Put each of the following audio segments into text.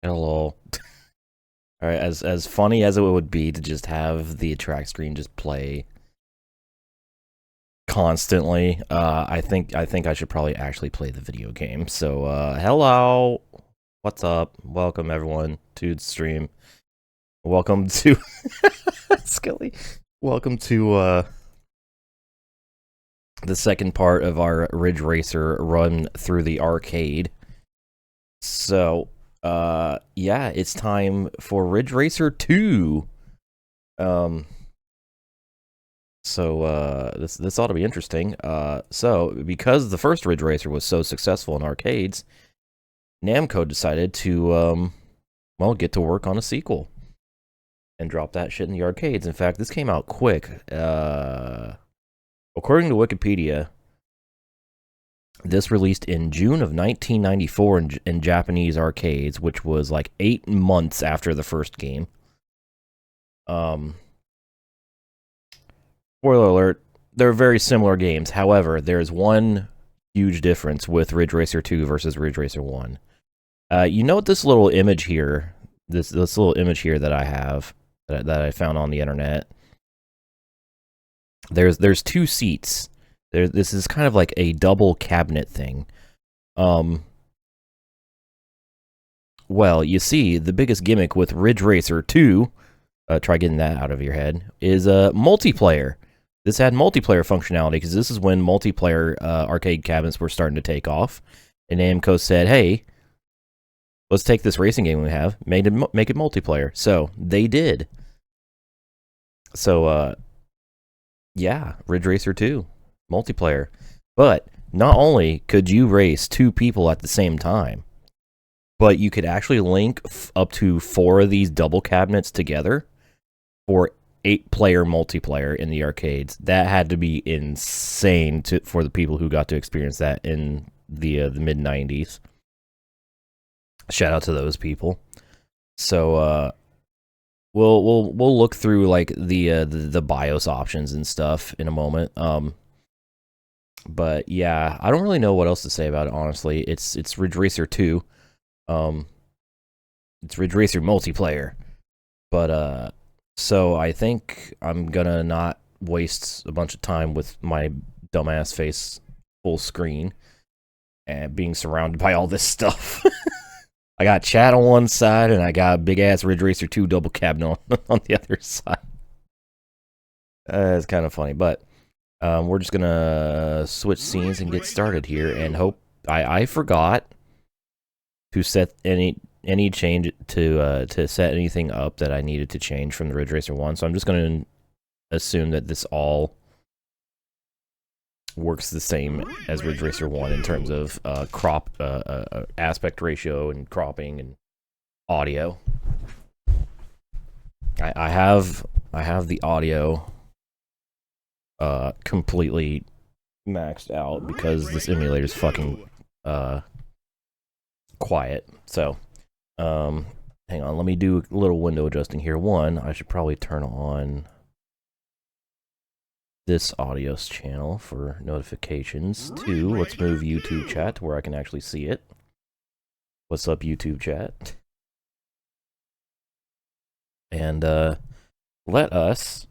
Hello. All right, as funny as it would be to just have the track screen just play constantly, I think I should probably actually play the video game. So, hello, what's up? Welcome everyone to the stream. Welcome to Skelly. Welcome to the second part of our Ridge Racer run through the arcade. So, yeah, it's time for Ridge Racer 2. So this ought to be interesting. So because the first Ridge Racer was so successful in arcades, Namco decided to well, get to work on a sequel and drop that shit in the arcades. In fact, this came out quick. According to Wikipedia, this released in June of 1994 in Japanese arcades, which was like 8 months after the first game. Spoiler alert, they're very similar games. However, there's one huge difference with Ridge Racer 2 versus Ridge Racer 1. You note this little image here, this little image here that I have, that I found on the internet. There's two seats. This is kind of like a double cabinet thing. Well, you see, the biggest gimmick with Ridge Racer 2, try getting that out of your head, is multiplayer. This had multiplayer functionality because this is when multiplayer arcade cabinets were starting to take off. And Namco said, hey, let's take this racing game we have, make it multiplayer. So they did. So, yeah, Ridge Racer 2, multiplayer. But not only could you race two people at the same time, but you could actually link up to 4 of these double cabinets together for 8-player multiplayer in the arcades. That had to be insane for the people who got to experience that in the mid 90s. Shout out to those people. So we'll look through like the BIOS options and stuff in a moment. But yeah, I don't really know what else to say about it, honestly. It's Ridge Racer 2. It's Ridge Racer multiplayer. But so I think I'm gonna not waste a bunch of time with my dumbass face full screen and being surrounded by all this stuff. I got chat on one side and I got a big ass Ridge Racer 2 double cabinet on the other side. It's kind of funny, but we're just gonna switch scenes and get started here and hope. I forgot to set any change to set anything up that I needed to change from the Ridge Racer 1, so I'm just going to assume that this all works the same as Ridge Racer 1 in terms of crop aspect ratio and cropping and audio. I have the audio completely maxed out because this emulator is fucking quiet. So hang on, let me do a little window adjusting here. One, I should probably turn on this audio's channel for notifications. Two, let's move YouTube chat to where I can actually see it. What's up, YouTube chat? And let us,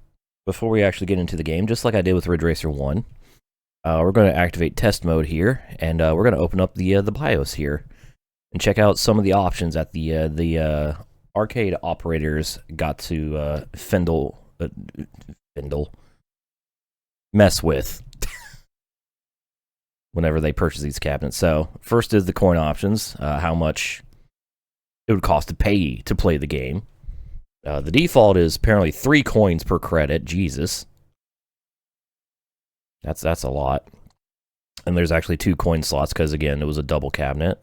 before we actually get into the game, just like I did with Ridge Racer 1, we're going to activate test mode here, and we're going to open up the BIOS here and check out some of the options that the arcade operators got to mess with whenever they purchase these cabinets. So first is the coin options, how much it would cost to pay to play the game. The default is apparently 3 coins per credit. Jesus, that's a lot. And there's actually 2 coin slots because again it was a double cabinet.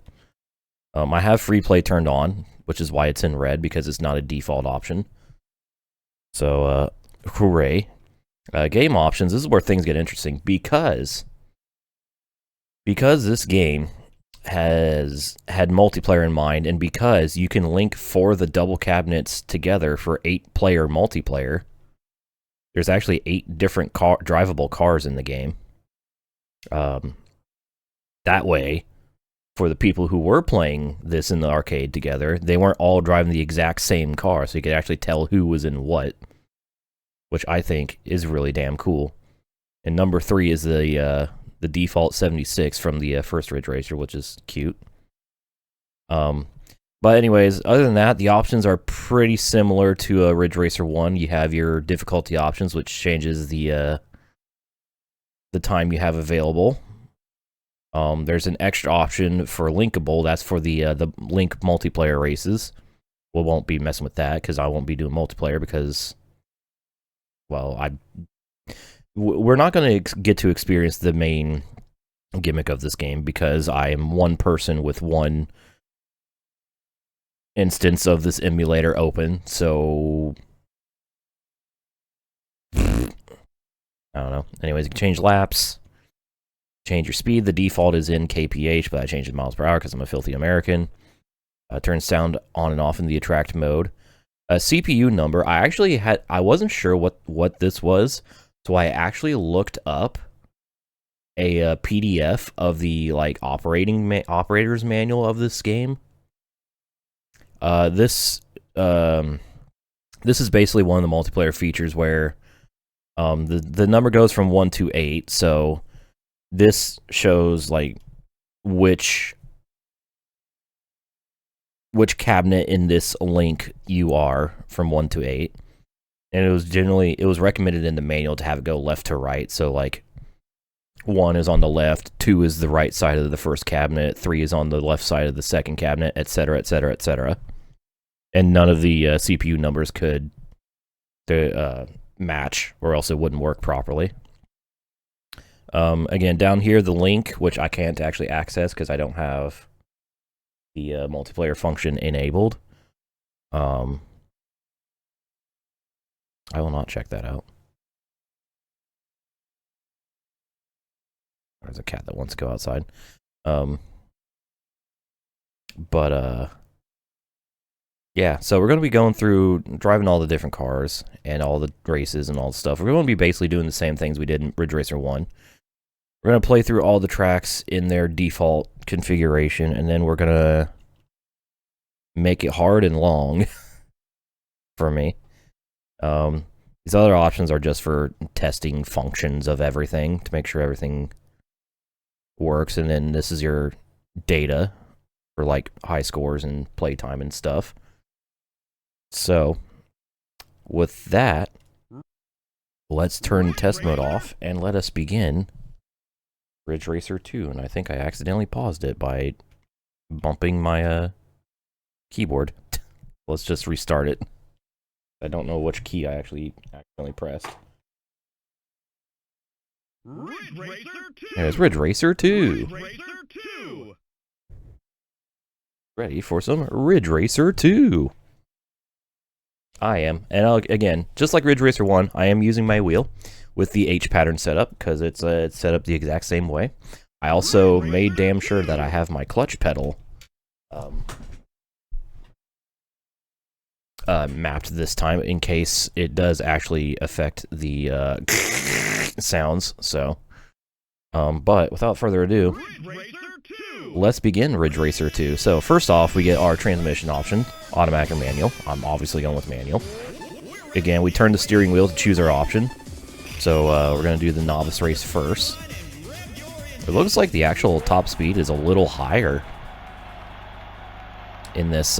I have free play turned on, which is why it's in red, because it's not a default option. So, hooray. Game options, this is where things get interesting, because this game has had multiplayer in mind, and because you can link 4 of the double cabinets together for 8-player multiplayer, there's actually 8 different drivable cars in the game. That way, for the people who were playing this in the arcade together, they weren't all driving the exact same car, so you could actually tell who was in what, which I think is really damn cool. And number 3 is the default 76 from the first Ridge Racer, which is cute. But anyways, other than that, the options are pretty similar to Ridge Racer 1. You have your difficulty options, which changes the time you have available. There's an extra option for linkable. That's for the link multiplayer races. We won't be messing with that because I won't be doing multiplayer because, well, we're not going to get to experience the main gimmick of this game because I am one person with one instance of this emulator open, so I don't know. Anyways, you can change laps, change your speed. The default is in kph, but I changed it miles per hour because I'm a filthy American. Turn sound on and off in the attract mode. CPU number, I wasn't sure what this was, so I actually looked up a PDF of the like operator's manual of this game. This is basically one of the multiplayer features where the number goes from 1 to 8, so this shows like which cabinet in this link you are from 1 to 8. And it was recommended in the manual to have it go left to right, so like 1 is on the left, 2 is the right side of the first cabinet, 3 is on the left side of the second cabinet, etc., etc., etc. And none of the CPU numbers could match, or else it wouldn't work properly. Again, down here, the link, which I can't actually access because I don't have the multiplayer function enabled. I will not check that out. There's a cat that wants to go outside. Yeah, so we're going to be going through, driving all the different cars, and all the races and all the stuff. We're going to be basically doing the same things we did in Ridge Racer 1. We're going to play through all the tracks in their default configuration, and then we're going to make it hard and long for me. These other options are just for testing functions of everything, to make sure everything works, and then this is your data for like high scores and playtime and stuff. So, with that, let's turn test mode off and let us begin Ridge Racer 2. And I think I accidentally paused it by bumping my keyboard. Let's just restart it. I don't know which key I actually accidentally pressed. Ridge Racer 2. There's Ridge Racer 2. Ridge Racer 2. Ready for some Ridge Racer 2. I am. And again, just like Ridge Racer 1, I am using my wheel with the H pattern setup because it's set up the exact same way. I also made damn sure that I have my clutch pedal mapped this time in case it does actually affect the sounds. So, but without further ado, let's begin Ridge Racer 2. So first off, we get our transmission option, automatic or manual. I'm obviously going with manual. Again, we turn the steering wheel to choose our option. So we're going to do the Novice race first. It looks like the actual top speed is a little higher in this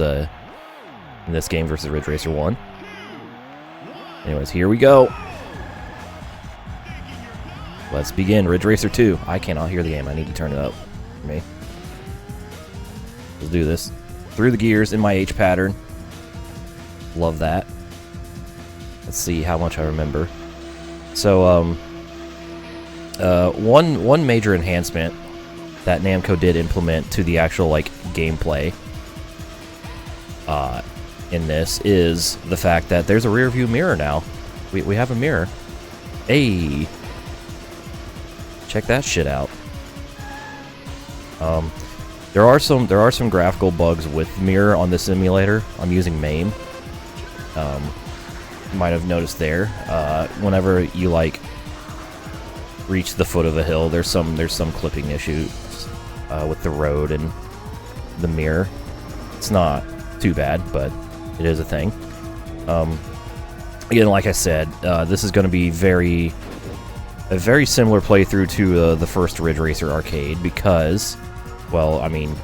game versus Ridge Racer 1. Anyways, here we go. Let's begin Ridge Racer 2. I cannot hear the game. I need to turn it up for me. Let's do this. Through the gears in my H pattern. Love that. Let's see how much I remember. So, one major enhancement that Namco did implement to the actual, like, gameplay in this is the fact that there's a rear view mirror now. We have a mirror. Hey! Check that shit out. There are some graphical bugs with mirror on this simulator. I'm using MAME. You might have noticed there. Whenever you like reach the foot of a hill, there's some clipping issues with the road, and the mirror. It's not too bad, but it is a thing. Again, like I said, this is going to be a very similar playthrough to the first Ridge Racer arcade because, well, I mean,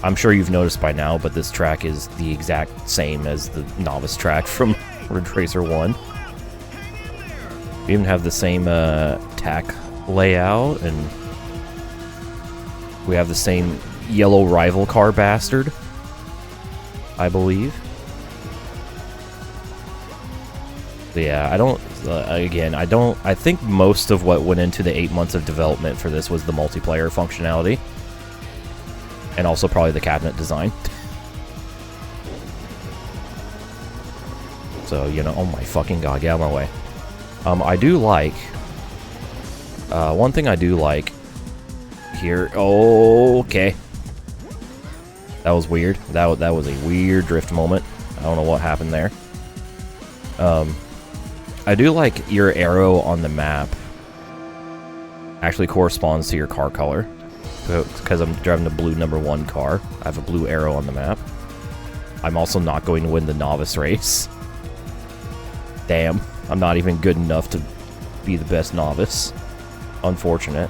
I'm sure you've noticed by now, but this track is the exact same as the Novice track from Ridge Racer 1. We even have the same tack layout, and we have the same yellow rival car bastard, I believe. But yeah, I think most of what went into the 8 months of development for this was the multiplayer functionality. And also probably the cabinet design. So, you know, oh my fucking god, get out of my way. I do like... one thing I do like here... Oh, okay. That was weird. That was a weird drift moment. I don't know what happened there. I do like your arrow on the map actually corresponds to your car color. Because I'm driving the blue #1 car. I have a blue arrow on the map. I'm also not going to win the Novice race. Damn, I'm not even good enough to be the best Novice. Unfortunate.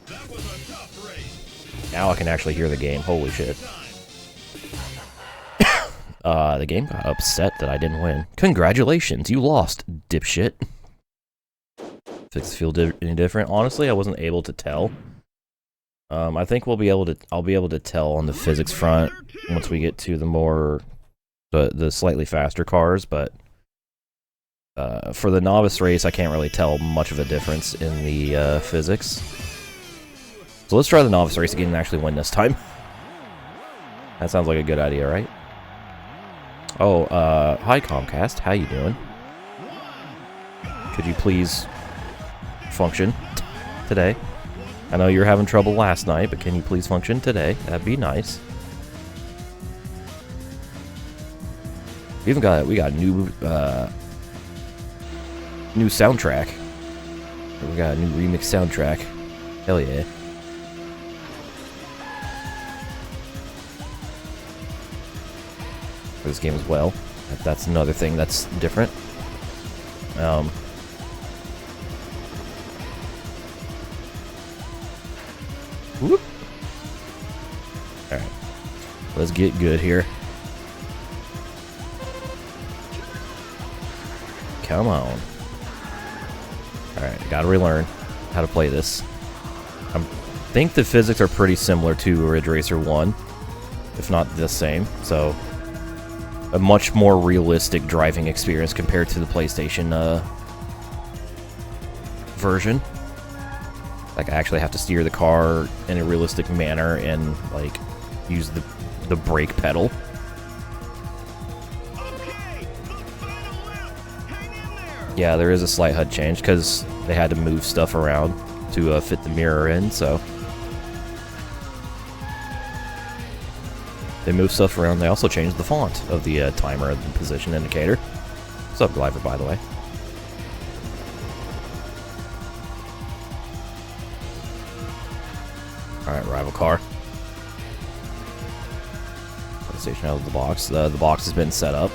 That was a tough race. Now I can actually hear the game. Holy shit. The game got upset that I didn't win. Congratulations, you lost, dipshit. Does it feel any different? Honestly, I wasn't able to tell. I think I'll be able to tell on the physics front once we get to the slightly faster cars, but for the Novice race, I can't really tell much of a difference in the physics. So let's try the Novice race again and actually win this time. That sounds like a good idea, right? Oh, hi Comcast, how you doing? Could you please function today? I know you were having trouble last night, but can you please function today? That'd be nice. We got new soundtrack. We got a new remix soundtrack. Hell yeah. For this game as well. That's another thing that's different. Whoop. Alright. Let's get good here. Come on. Alright, gotta relearn how to play this. I think the physics are pretty similar to Ridge Racer 1, if not the same, so a much more realistic driving experience compared to the PlayStation version. Like, I actually have to steer the car in a realistic manner and, like, use the brake pedal. Okay, the final lap. Hang in there. Yeah, there is a slight HUD change because they had to move stuff around to fit the mirror in, so they moved stuff around. They also changed the font of the timer and the position indicator. What's up, Gliver, by the way? Alright, rival car. PlayStation out of the box. The box has been set up.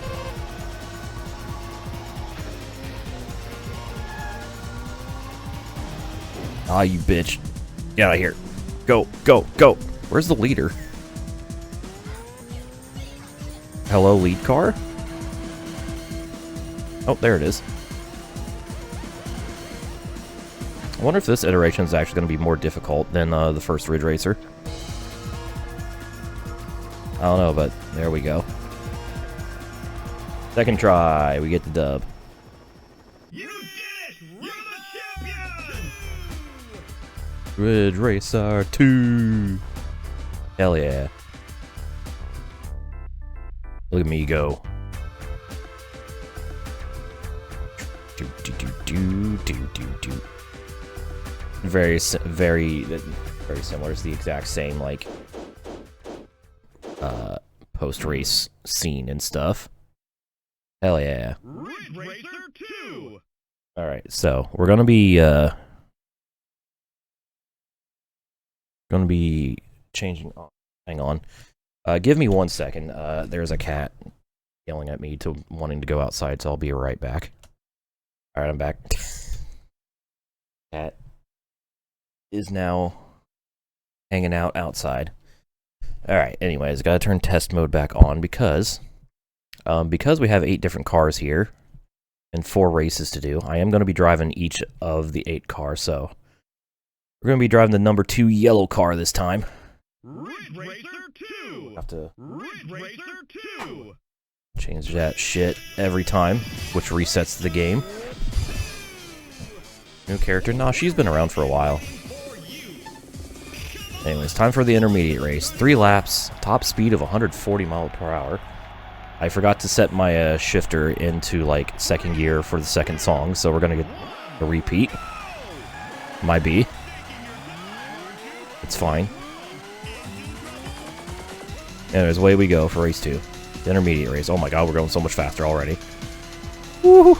Ah, you bitch. Get out of here. Go, go, go. Where's the leader? Hello, lead car? Oh, there it is. I wonder if this iteration is actually going to be more difficult than the first Ridge Racer. I don't know, but there we go. Second try, we get the dub. You did it! You're the champion! Ridge Racer 2! Hell yeah. Look at me go. Do do do do do do do. Very similar. It's the exact same, like, post-race scene and stuff. Hell yeah. Ridge Racer 2! Alright, so we're gonna be going to be changing. Oh, hang on. Give me 1 second. There's a cat yelling at me to wanting to go outside, so I'll be right back. All right, I'm back. Cat is now hanging out outside. All right. Anyways, gotta turn test mode back on because we have 8 different cars here and 4 races to do. I am going to be driving each of the 8 cars, so we're going to be driving the number 2 yellow car this time. Ridge Racer 2. Have to Ridge Racer 2. change that shit every time, which resets the game. New character? Nah, she's been around for a while. Anyways, time for the intermediate race. 3 laps, top speed of 140 miles per hour. I forgot to set my shifter into, like, 2nd gear for the 2nd song, so we're gonna get a repeat. Might be. It's fine. Anyways, away we go for race 2. The intermediate race. Oh my god, we're going so much faster already. Woohoo!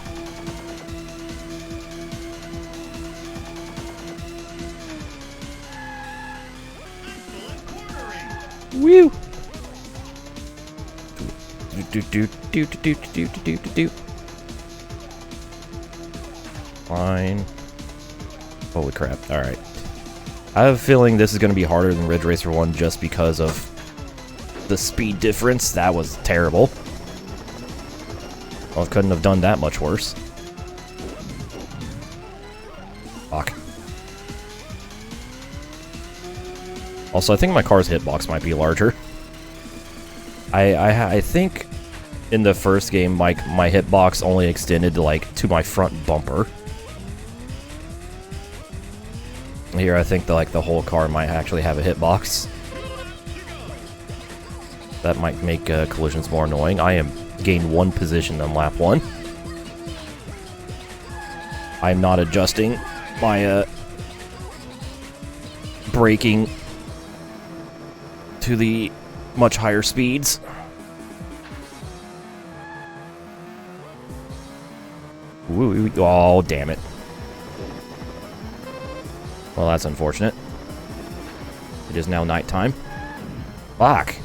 Woo! Fine. Holy crap. Alright. I have a feeling this is going to be harder than Ridge Racer 1 just because of the speed difference. That was terrible. Well, I couldn't have done that much worse. Fuck. Also, I think my car's hitbox might be larger. I think in the first game, my hitbox only extended to, like, to my front bumper. Here, I think the whole car might actually have a hitbox. That might make collisions more annoying. I am gained 1 position on lap 1. I'm not adjusting my braking to the much higher speeds. Ooh, oh, damn it. Well, that's unfortunate. It is now nighttime. Fuck.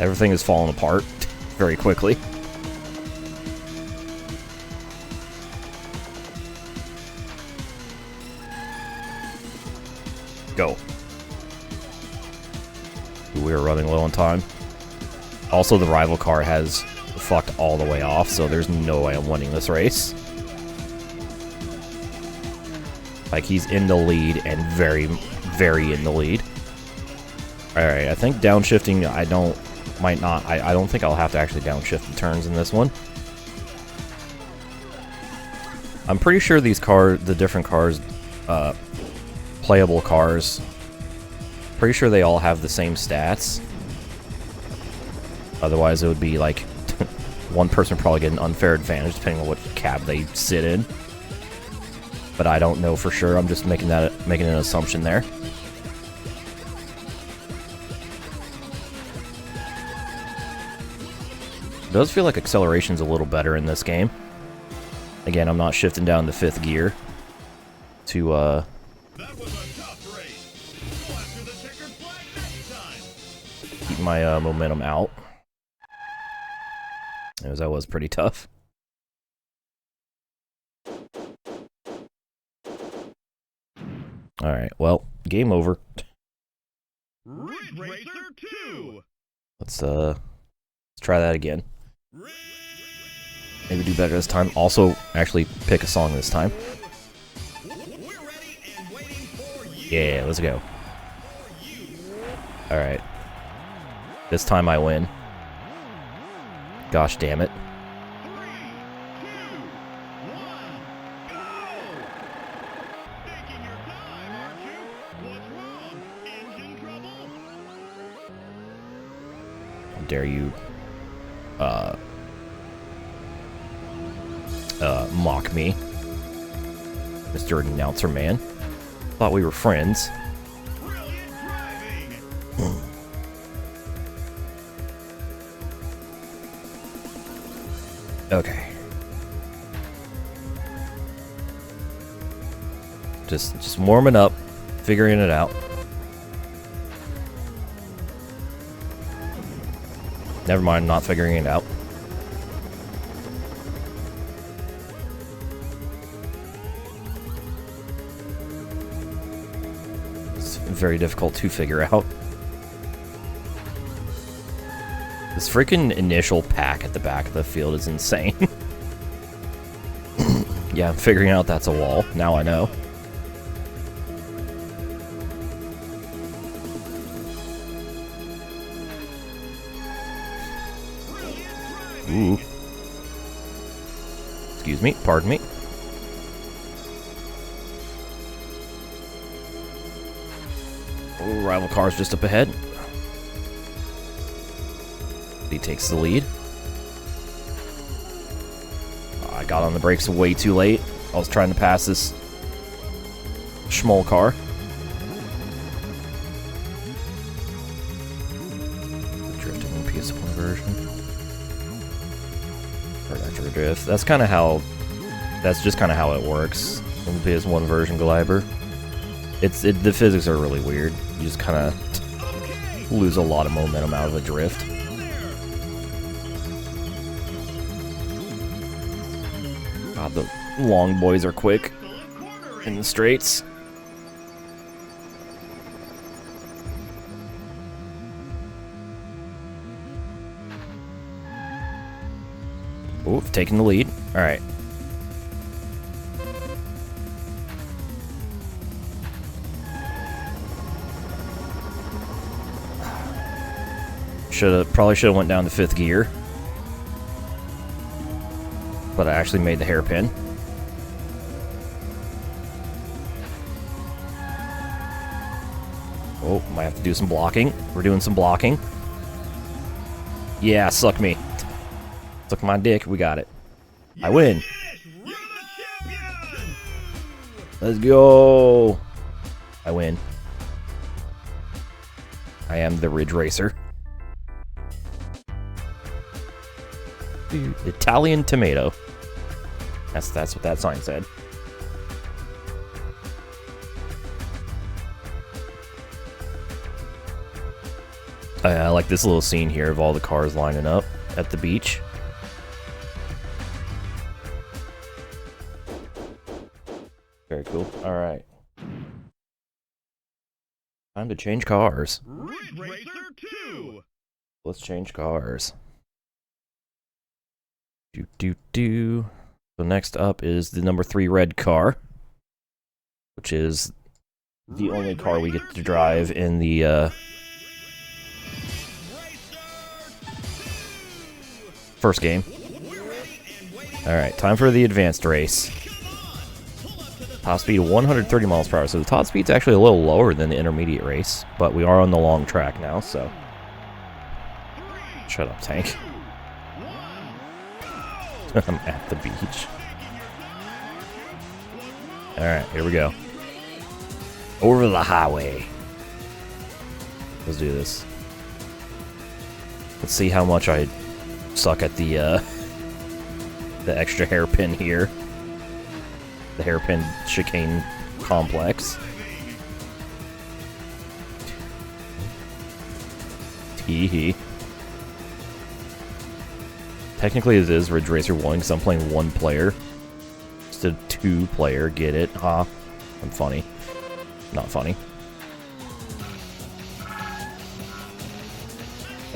Everything is falling apart very quickly. Go. We are running low on time. Also, the rival car has fucked all the way off, so there's no way I'm winning this race. Like, he's in the lead and very, very in the lead. Alright, I think downshifting, I don't think I'll have to actually downshift the turns in this one. I'm pretty sure these the different cars, playable cars, pretty sure they all have the same stats. Otherwise, it would be like one person probably get an unfair advantage depending on what cab they sit in. But I don't know for sure. I'm just making an assumption there. It does feel like acceleration's a little better in this game. Again, I'm not shifting down to 5th gear to That was a tough race. Go after the checkered flag next time. keep my momentum out. As that was pretty tough. Alright, well, game over. Ridge Racer 2. Let's try that again. Maybe do better this time. Also, actually pick a song this time. We're ready and waiting for you. Yeah, let's go. Alright. This time I win. Gosh damn it. 3, 2, 1, go! Taking your time, aren't you? What's wrong? Engine trouble? How dare you mock me, Mr. Announcer Man. Thought we were friends. Brilliant driving! Okay. Just warming up, figuring it out. Never mind, not figuring it out. It's very difficult to figure out. This freaking initial pack at the back of the field is insane. Yeah, I'm figuring out that's a wall. Now I know. Ooh. Excuse me, pardon me. Ooh, rival car's just up ahead. He takes the lead. I got on the brakes way too late. I was trying to pass this schmoll car. The drifting in PS1 version. Or retro drift. That's kind of how. That's just kind of how it works in the PS1 version, Gliber. The physics are really weird. You just kind of lose a lot of momentum out of a drift. God, the long boys are quick in the straights. Ooh, taking the lead. All right. Probably should have went down to 5th gear. But I actually made the hairpin. Oh, might have to do some blocking. We're doing some blocking. Yeah, suck me. Suck my dick. We got it. I win. Let's go. I win. I am the Ridge Racer. Italian tomato. That's what that sign said. I like this little scene here of all the cars lining up at the beach. Very cool. All right. Time to change cars. Ridge Racer 2. Let's change cars. Do. So next up is the number 3 red car, which is the only car we get to drive in the first game. Alright, time for the advanced race. Top speed 130 miles per hour, so the top speed's actually a little lower than the intermediate race, but we are on the long track now, so... Shut up, tank. I'm at the beach. Alright, here we go. Over the highway. Let's do this. Let's see how much I suck at the extra hairpin here. The hairpin chicane complex. Tee-hee. Technically it is Ridge Racer 1 because I'm playing 1 player. Just a 2-player, get it? Huh? I'm funny. Not funny.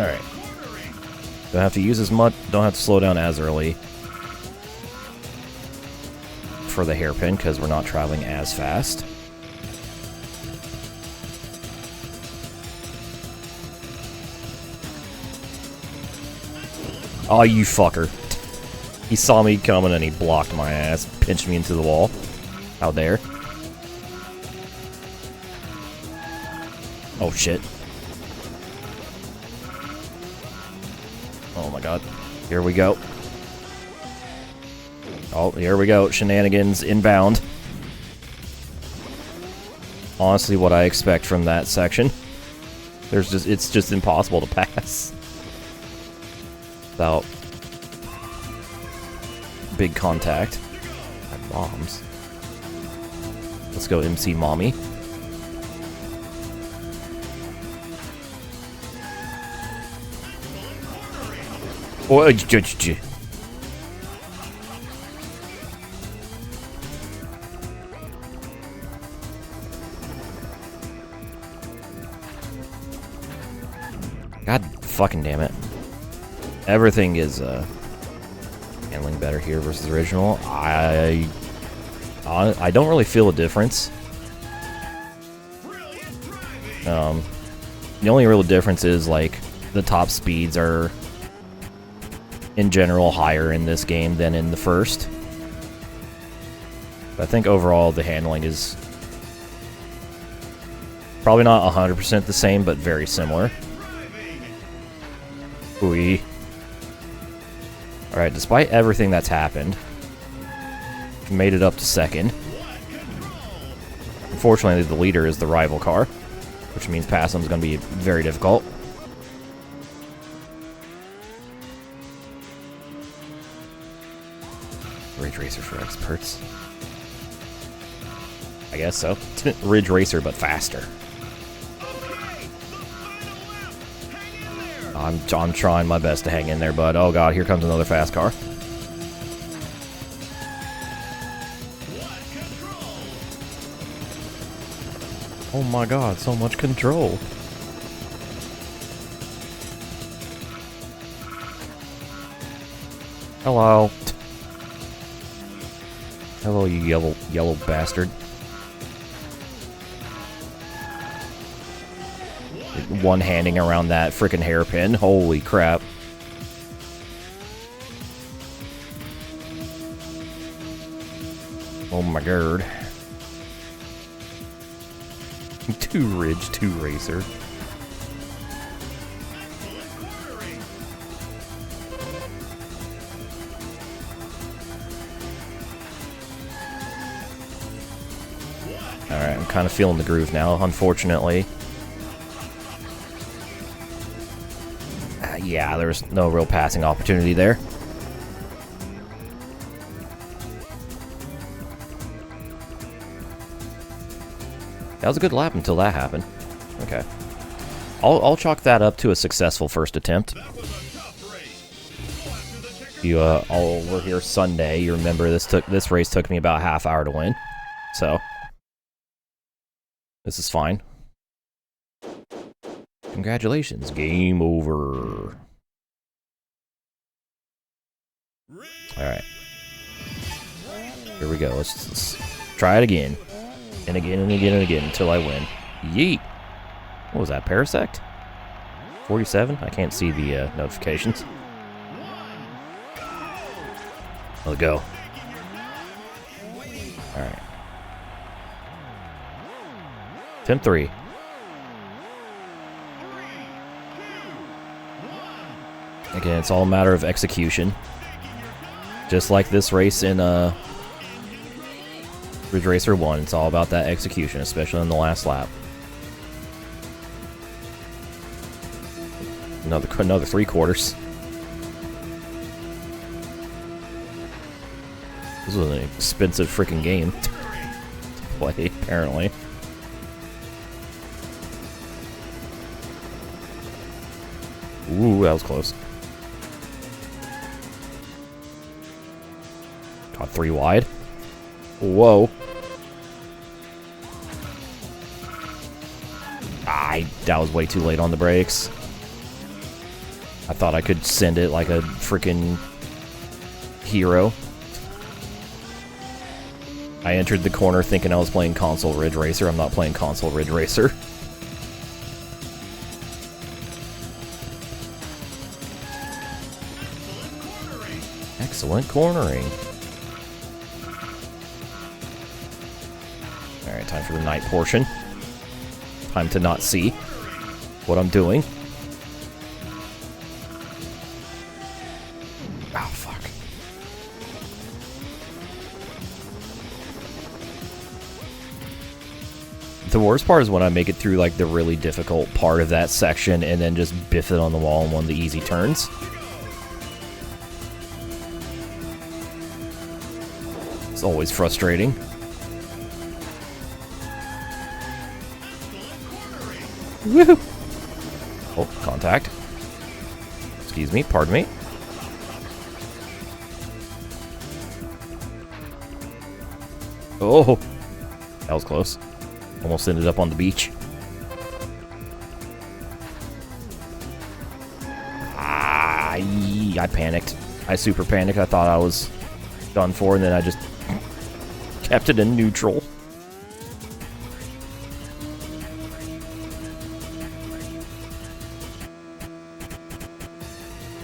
Alright. Don't have to use as much, don't have to slow down as early for the hairpin because we're not traveling as fast. Oh, you fucker. He saw me coming and he blocked my ass, pinched me into the wall. How dare. Oh, shit. Oh my god. Here we go. Oh, here we go. Shenanigans inbound. Honestly, what I expect from that section. It's just impossible to pass. Without big contact. Bombs. Let's go MC Mommy. Oh, God fucking damn it. Everything is handling better here versus original. I don't really feel a difference. The only real difference is like the top speeds are in general higher in this game than in the first. But I think overall the handling is probably not 100% the same, but very similar. Ooh. Alright, despite everything that's happened, we made it up to second. Unfortunately, the leader is the rival car, which means passing is going to be very difficult. Ridge Racer for experts. I guess so. Ridge Racer, but faster. I'm trying my best to hang in there, bud. Oh god, here comes another fast car. Oh my god, so much control. Hello. Hello, you yellow bastard. One-handing around that frickin' hairpin. Holy crap. Oh my god. Two Ridge, two Racer. Alright, I'm kind of feeling the groove now, unfortunately. Yeah, there's no real passing opportunity there. That was a good lap until that happened. Okay. I'll chalk that up to a successful first attempt. You all were here Sunday. You remember this race took me about a half hour to win. So this is fine. Congratulations. Game over. Alright. Here we go. Let's try it again. And again and again and again until I win. Yeet! What was that, Parasect? 47? I can't see the notifications. Let's go. Alright. Attempt 3. Again, it's all a matter of execution. Just like this race in Ridge Racer 1, it's all about that execution, especially in the last lap. Another 3 quarters. This was an expensive freaking game to play, apparently. Ooh, that was close. Got 3 wide. Whoa. That was way too late on the brakes. I thought I could send it like a freaking hero. I entered the corner thinking I was playing console Ridge Racer. I'm not playing console Ridge Racer. Excellent cornering. Alright, time for the night portion. Time to not see what I'm doing. Oh, fuck. The worst part is when I make it through, like, the really difficult part of that section and then just biff it on the wall in one of the easy turns. It's always frustrating. Woohoo! Oh, contact. Excuse me, pardon me. Oh, that was close. Almost ended up on the beach. I panicked. I super panicked. I thought I was done for, and then I just kept it in neutral.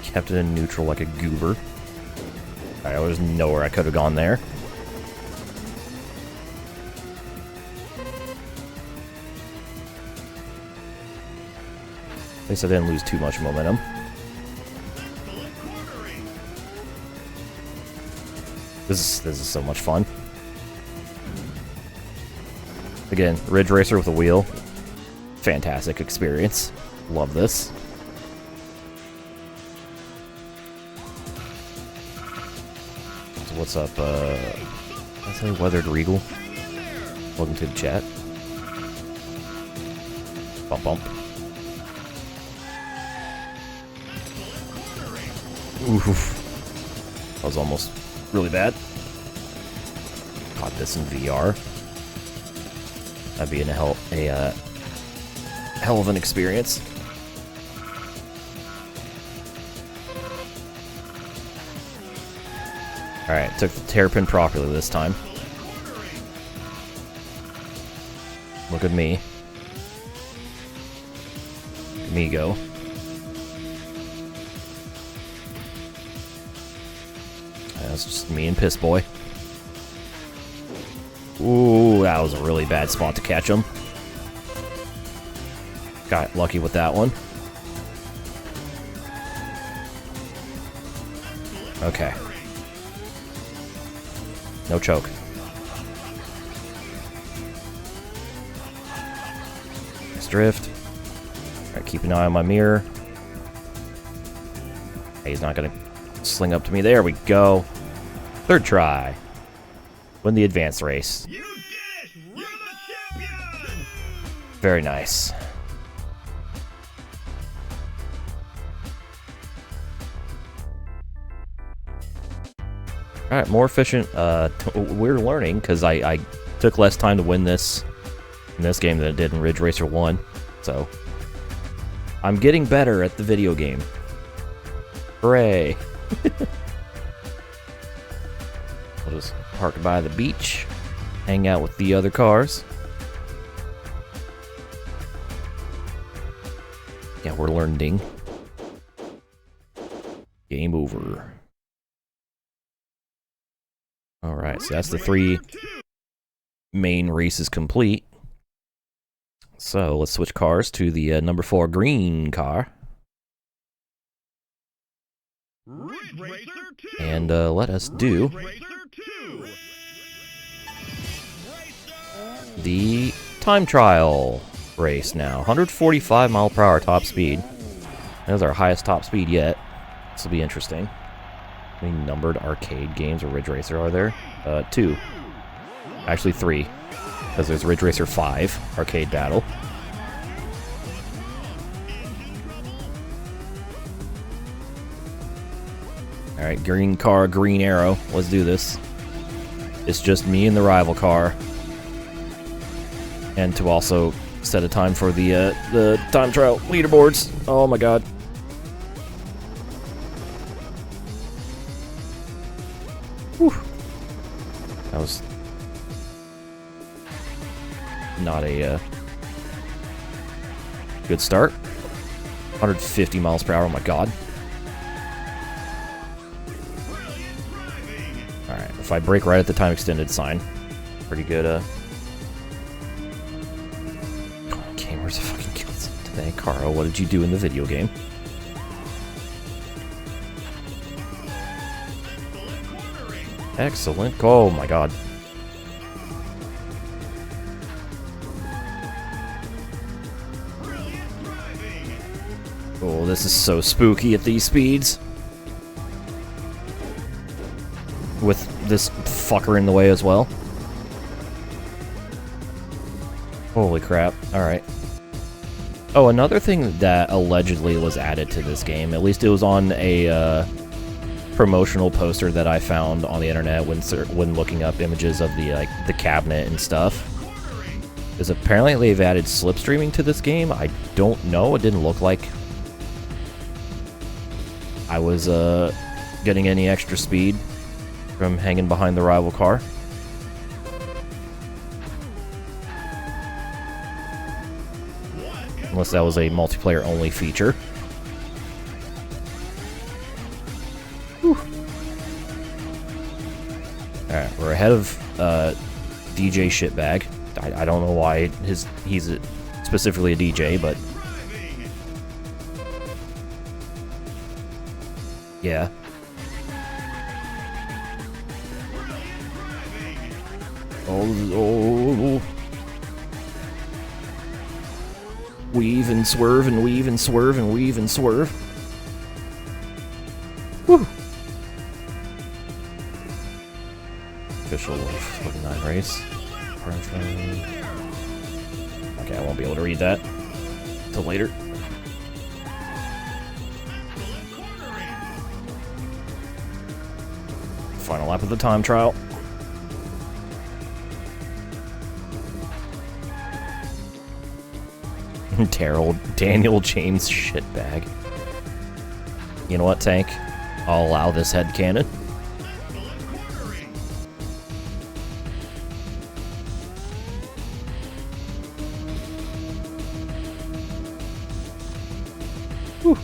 Kept it in neutral like a goober. Alright, there was nowhere I could have gone there. At least I didn't lose too much momentum. This is so much fun. Again, Ridge Racer with a wheel. Fantastic experience. Love this. So what's up? I say Weathered Regal. Welcome to the chat. Bump bump. Oof. That was almost really bad. Caught this in VR. That'd be a hell of an experience. Alright, took the terrapin properly this time. Look at me. Look at me go. That's just me and Piss Boy. Ooh, that was a really bad spot to catch him. Got lucky with that one. Okay. No choke. Nice drift. Alright, keep an eye on my mirror. Hey, he's not gonna sling up to me. There we go. Third try. Win the advanced race. You did it! You're the champion! Very nice. Alright, more efficient. We're learning, because I took less time to win this in this game than it did in Ridge Racer 1. So, I'm getting better at the video game. Hooray! We'll just park by the beach, hang out with the other cars. Yeah, we're learning. Game over. Alright, so that's the 3 main races complete. So let's switch cars to the number 4 green car. And let us do the time trial race now. 145 mile per hour top speed. That's our highest top speed yet. This will be interesting. How many numbered arcade games or Ridge Racer are there? 2. Actually 3. Because there's Ridge Racer 5 arcade battle. Alright, green car, green arrow. Let's do this. It's just me and the rival car. And to also set a time for the time trial leaderboards. Oh my god. Whew. That was not a good start. 150 miles per hour, oh my god. Alright, if I brake right at the time extended sign, pretty good, Okay, where's the fucking kills today? Caro, what did you do in the video game? Excellent. Oh my god. Oh, this is so spooky at these speeds. With this fucker in the way as well. Holy crap. Alright. Oh, another thing that allegedly was added to this game, at least it was on a promotional poster that I found on the internet when looking up images of the cabinet and stuff, is apparently they've added slipstreaming to this game. I don't know. It didn't look like I was getting any extra speed from hanging behind the rival car. Unless that was a multiplayer-only feature. Whew. Alright, we're ahead of DJ Shitbag. I don't know why he's specifically a DJ, but... yeah. Oh. Weave and swerve and weave and swerve and weave and swerve. Woo! Official 49 race. Okay, I won't be able to read that until later. Final lap of the time trial. Daniel James shitbag. You know what, Tank? I'll allow this head cannon. Whew.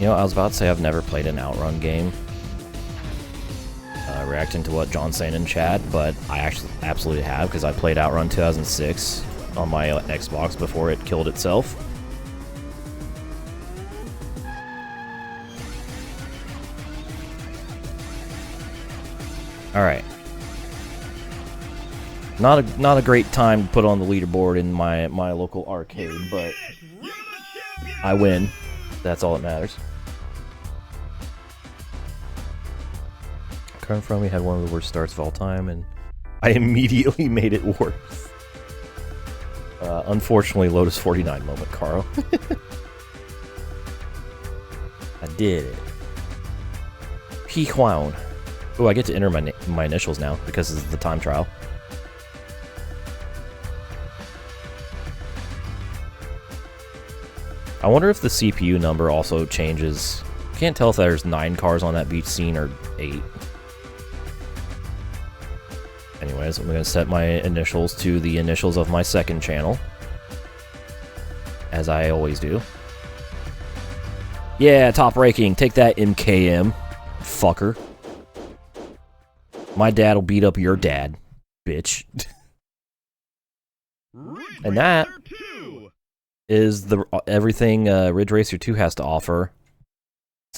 You know, I was about to say I've never played an Outrun game. Reacting to what John's saying in chat, but I actually absolutely have, because I played Outrun 2006 on my Xbox before it killed itself. Alright. Not a great time to put on the leaderboard in my local arcade, but I win. That's all that matters. Come from me had one of the worst starts of all time, and I immediately made it worse. Unfortunately, Lotus 49 moment, Carl. I did it. P-Huan. Oh, I get to enter my initials now because this is the time trial. I wonder if the CPU number also changes. Can't tell if there's 9 cars on that beach scene or 8. Anyways, I'm going to set my initials to the initials of my second channel. As I always do. Yeah, top ranking. Take that, MKM. Fucker. My dad will beat up your dad, bitch. And that is everything Ridge Racer 2 has to offer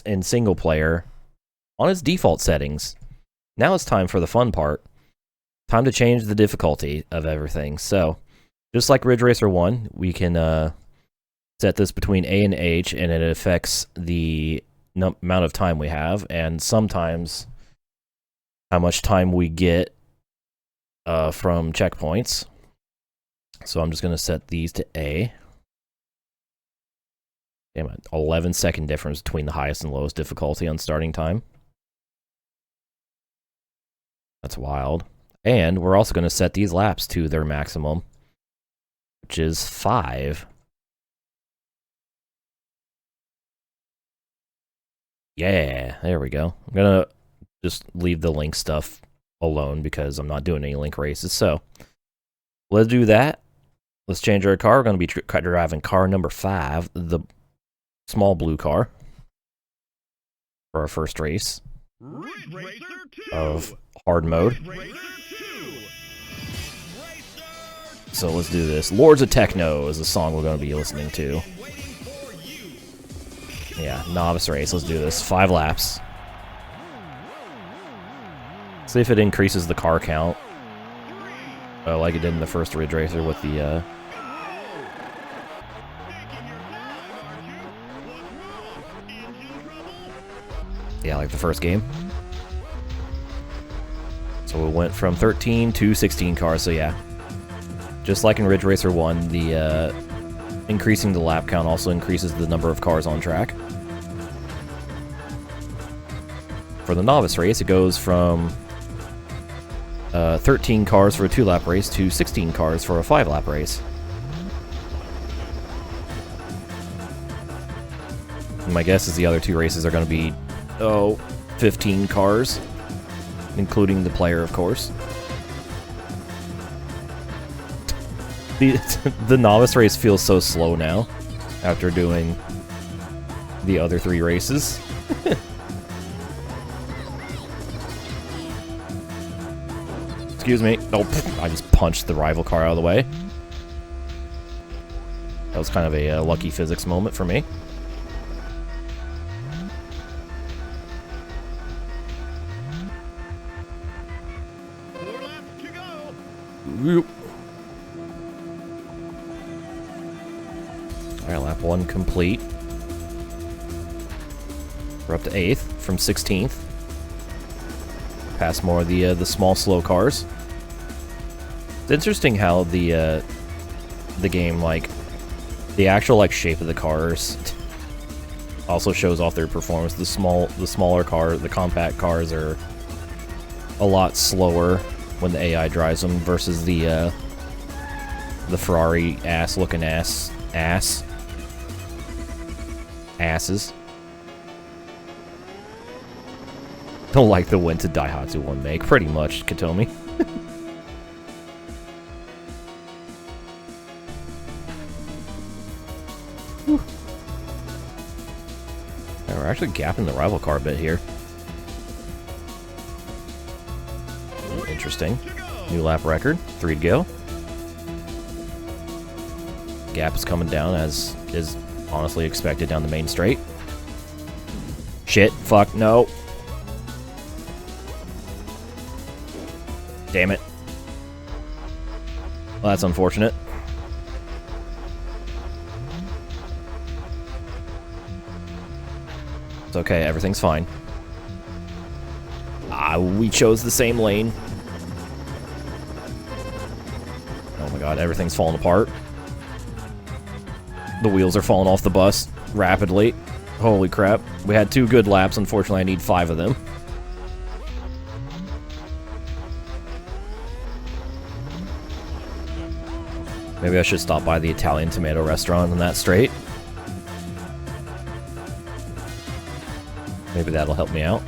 in single player on its default settings. Now it's time for the fun part. Time to change the difficulty of everything. So, just like Ridge Racer 1, we can set this between A and H, and it affects the amount of time we have, and sometimes how much time we get from checkpoints. So I'm just going to set these to A. Damn it, 11-second difference between the highest and lowest difficulty on starting time. That's wild. And we're also going to set these laps to their maximum, which is 5. Yeah, there we go. I'm going to just leave the link stuff alone because I'm not doing any link races. So, let's do that. Let's change our car. We're going to be driving car number 5, the small blue car, for our first race of hard mode. So let's do this. Lords of Techno is the song we're going to be listening to. Yeah, novice race. Let's do this. 5 laps. See if it increases the car count. Like it did in the first Ridge Racer with the... yeah, like the first game. So it went from 13 to 16 cars, so yeah. Just like in Ridge Racer 1, the increasing the lap count also increases the number of cars on track. For the Novice race, it goes from 13 cars for a 2-lap race to 16 cars for a 5-lap race. And my guess is the other 2 races are going to be, 15 cars, including the player, of course. The Novice race feels so slow now, after doing the other 3 races. Excuse me. Nope. I just punched the rival car out of the way. That was kind of a lucky physics moment for me. Alright, lap 1 complete. We're up to 8th from 16th. Past more of the small, slow cars. It's interesting how the game, like, the actual, like, shape of the cars also shows off their performance. The smaller cars, the compact cars are a lot slower when the AI drives them versus the Ferrari ass-looking asses. Don't like the win to Daihatsu 1 make, pretty much, Katomi. We're actually gapping the rival car a bit here. Interesting. New lap record, 3 to go. Gap is coming down as is honestly expected down the main straight. Shit, fuck, no. Damn it. Well, that's unfortunate. It's okay, everything's fine. We chose the same lane. Oh my god, everything's falling apart. The wheels are falling off the bus rapidly. Holy crap. We had 2 good laps, unfortunately I need 5 of them. Maybe I should stop by the Italian tomato restaurant on that straight. Maybe that'll help me out.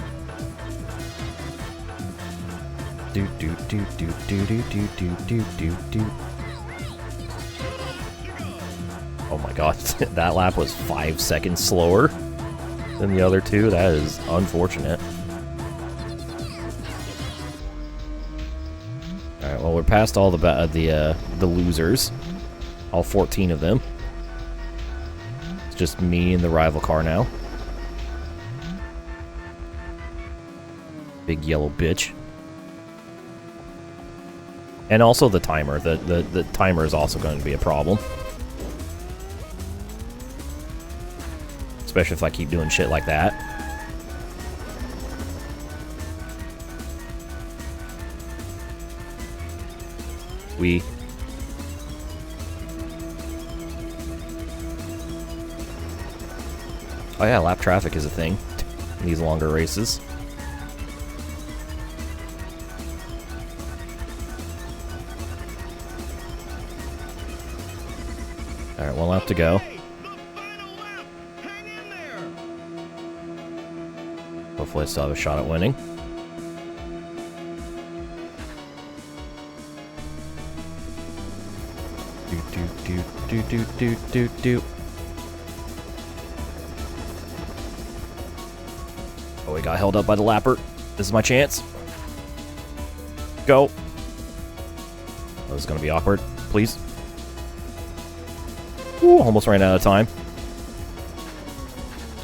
Do do do do do do do do do do do. Oh my god, that lap was 5 seconds slower than the other 2. That is unfortunate. Alright, well, we're past all the losers. All 14 of them. It's just me and the rival car now. Big yellow bitch. And also the timer. The timer is also going to be a problem. Especially if I keep doing shit like that. Oh yeah, lap traffic is a thing in these longer races. Alright, 1 lap to go. Hopefully I still have a shot at winning. Do. Oh, we got held up by the lapper. This is my chance. Go. Oh, this is going to be awkward. Please. Ooh, almost ran out of time.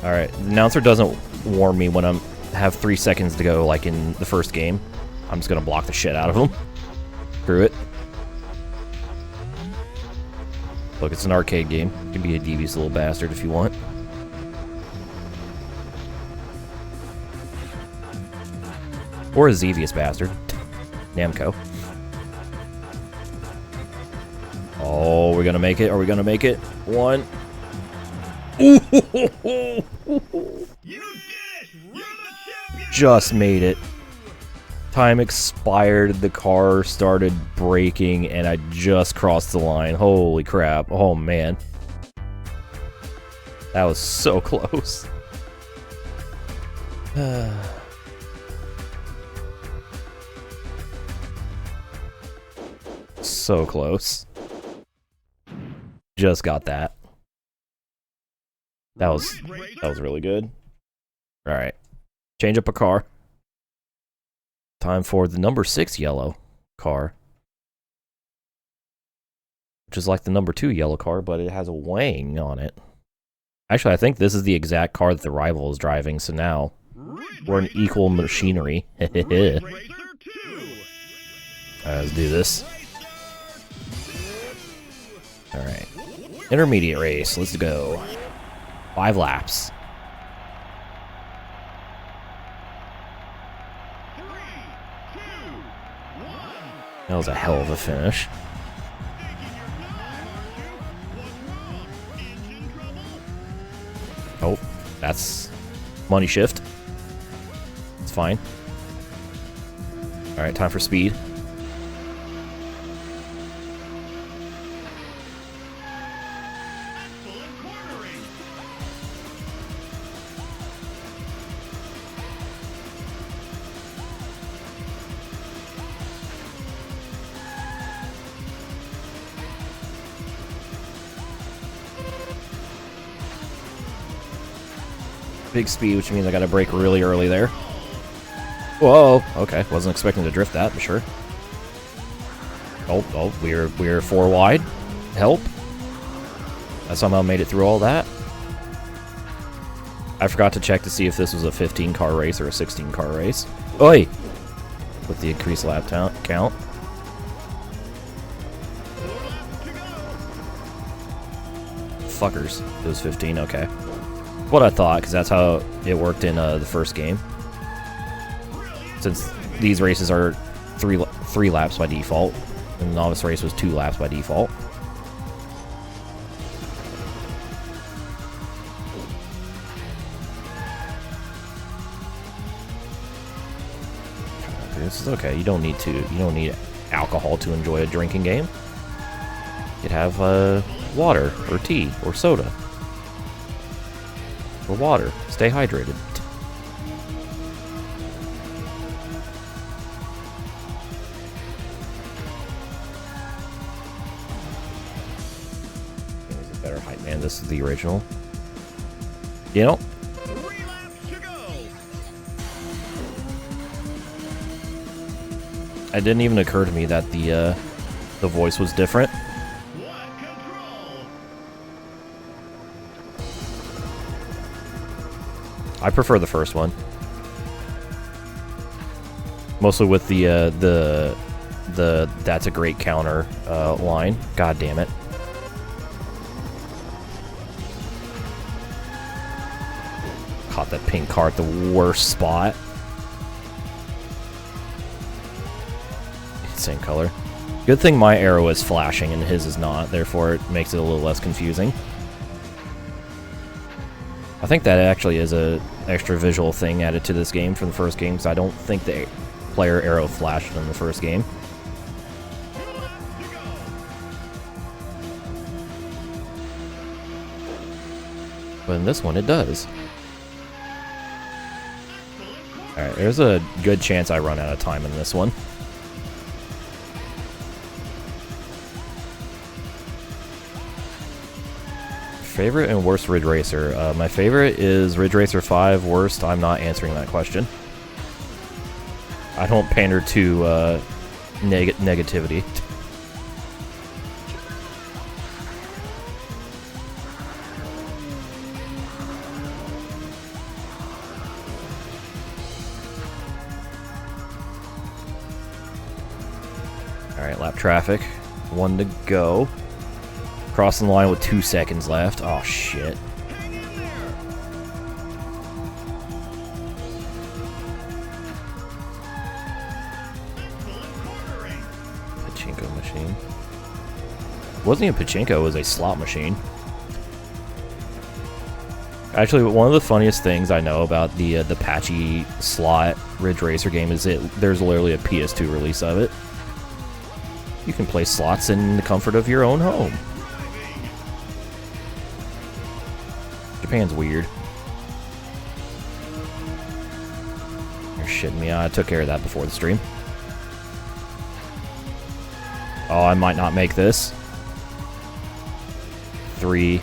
Alright, the announcer doesn't warn me when I have 3 seconds to go, like in the first game. I'm just going to block the shit out of them. Screw it. Look, it's an arcade game. You can be a devious little bastard if you want. Or a Xevious bastard. Namco. Oh, we're gonna make it. Are we gonna make it? One. Ooh, You did it! You're the champion! just made it. Time expired. The car started braking, and I just crossed the line. Holy crap! Oh man, that was so close. So close. Just got that. That was really good. All right, change up a car. Time for the number 6 yellow car, which is like the number 2 yellow car, but it has a wing on it. Actually, I think this is the exact car that the rival is driving. So now we're in equal machinery. All right, let's do this. All right, intermediate race. Let's go. 5 laps. That was a hell of a finish. Oh, that's money shift. It's fine. All right, time for speed. Big speed, which means I gotta brake really early there. Whoa, okay, wasn't expecting to drift that, but sure. Oh, we're 4 wide. Help. I somehow made it through all that. I forgot to check to see if this was a 15-car race or a 16-car race. Oi! With the increased lap count. Fuckers. It was 15, okay. What I thought, because that's how it worked in the first game. Since these races are three laps by default, and the novice race was 2 laps by default. This is okay. You don't need alcohol to enjoy a drinking game. You could have water or tea or soda. Or water. Stay hydrated. It's a better height, man. This is the original. You know? 3 laps to go. It didn't even occur to me that the voice was different. What control? I prefer the first one. Mostly with the that's a great counter line. God damn it. Caught that pink car at the worst spot. Same color. Good thing my arrow is flashing and his is not, therefore it makes it a little less confusing. I think that actually is a extra visual thing added to this game from the first game, because I don't think the player arrow flashed in the first game. But in this one, it does. Alright, there's a good chance I run out of time in this one. Favorite and worst Ridge Racer. My favorite is Ridge Racer 5. Worst, I'm not answering that question. I don't pander to negativity. Alright, lap traffic. 1 to go. Crossing the line with 2 seconds left. Oh, shit. Hang in there. Excellent Pachinko machine. It wasn't even pachinko, it was a slot machine. Actually, one of the funniest things I know about the patchy slot Ridge Racer game is there's literally a PS2 release of it. You can play slots in the comfort of your own home. Japan's weird. You're shitting me. I took care of that before the stream. Oh, I might not make this. 3,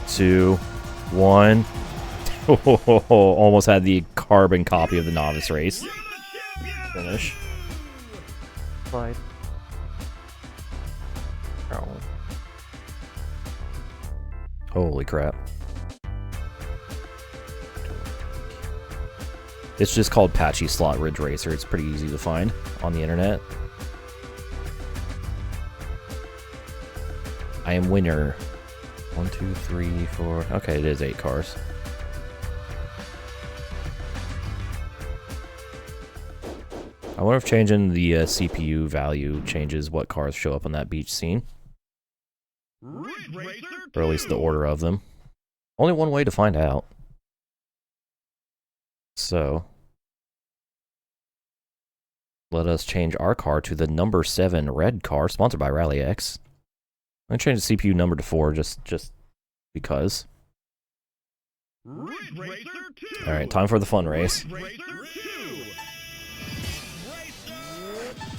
2, 1. Almost had the carbon copy of the Novice race. Finish. Slide. Oh. Holy crap. It's just called Patchy Slot Ridge Racer. It's pretty easy to find on the internet. I am winner. 1, 2, 3, 4. Okay, it is 8 cars. I wonder if changing the CPU value changes what cars show up on that beach scene. Or at least the order of them. Only one way to find out. So, let us change our car to the number 7 red car, sponsored by Rally X. I'm going to change the CPU number to 4 just because. Alright, time for the fun race.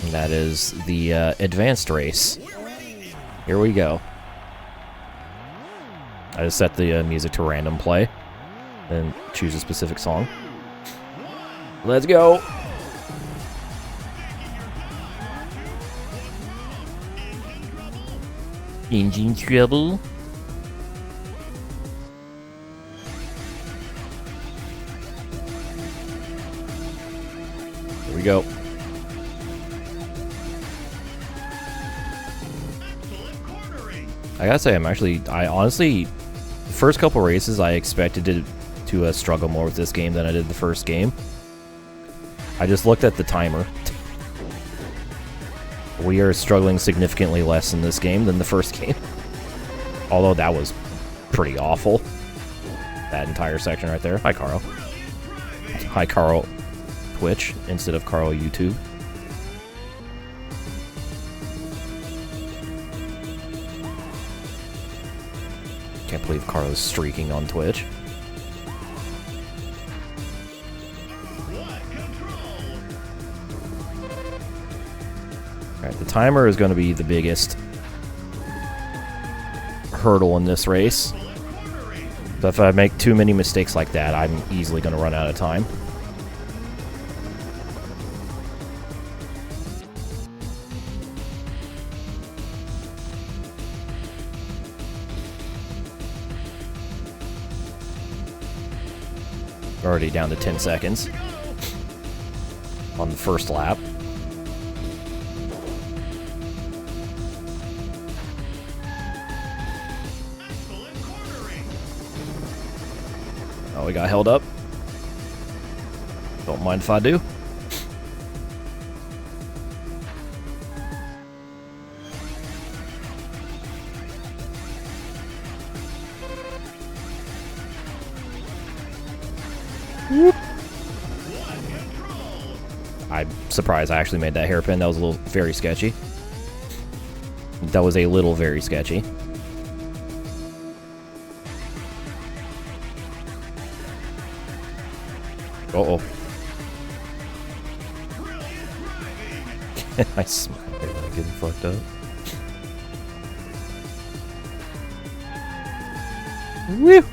And that is the advanced race. Here we go. I just set the music to random play, then choose a specific song. Let's go! Engine trouble. Here we go. I gotta say, I honestly, the first couple races I expected to struggle more with this game than I did the first game. I just looked at the timer. We are struggling significantly less in this game than the first game. Although that was pretty awful. That entire section right there. Hi, Carl. Hi, Carl Twitch instead of Carl YouTube. Can't believe Carlos streaking on Twitch. Alright, the timer is going to be the biggest hurdle in this race. So if I make too many mistakes like that, I'm easily going to run out of time. Already down to 10 seconds on the first lap. Oh, we got held up. Don't mind if I do. I'm surprised I actually made that hairpin. That was a little very sketchy. That was a little very sketchy. Uh-oh. I smile like getting fucked up. Woo!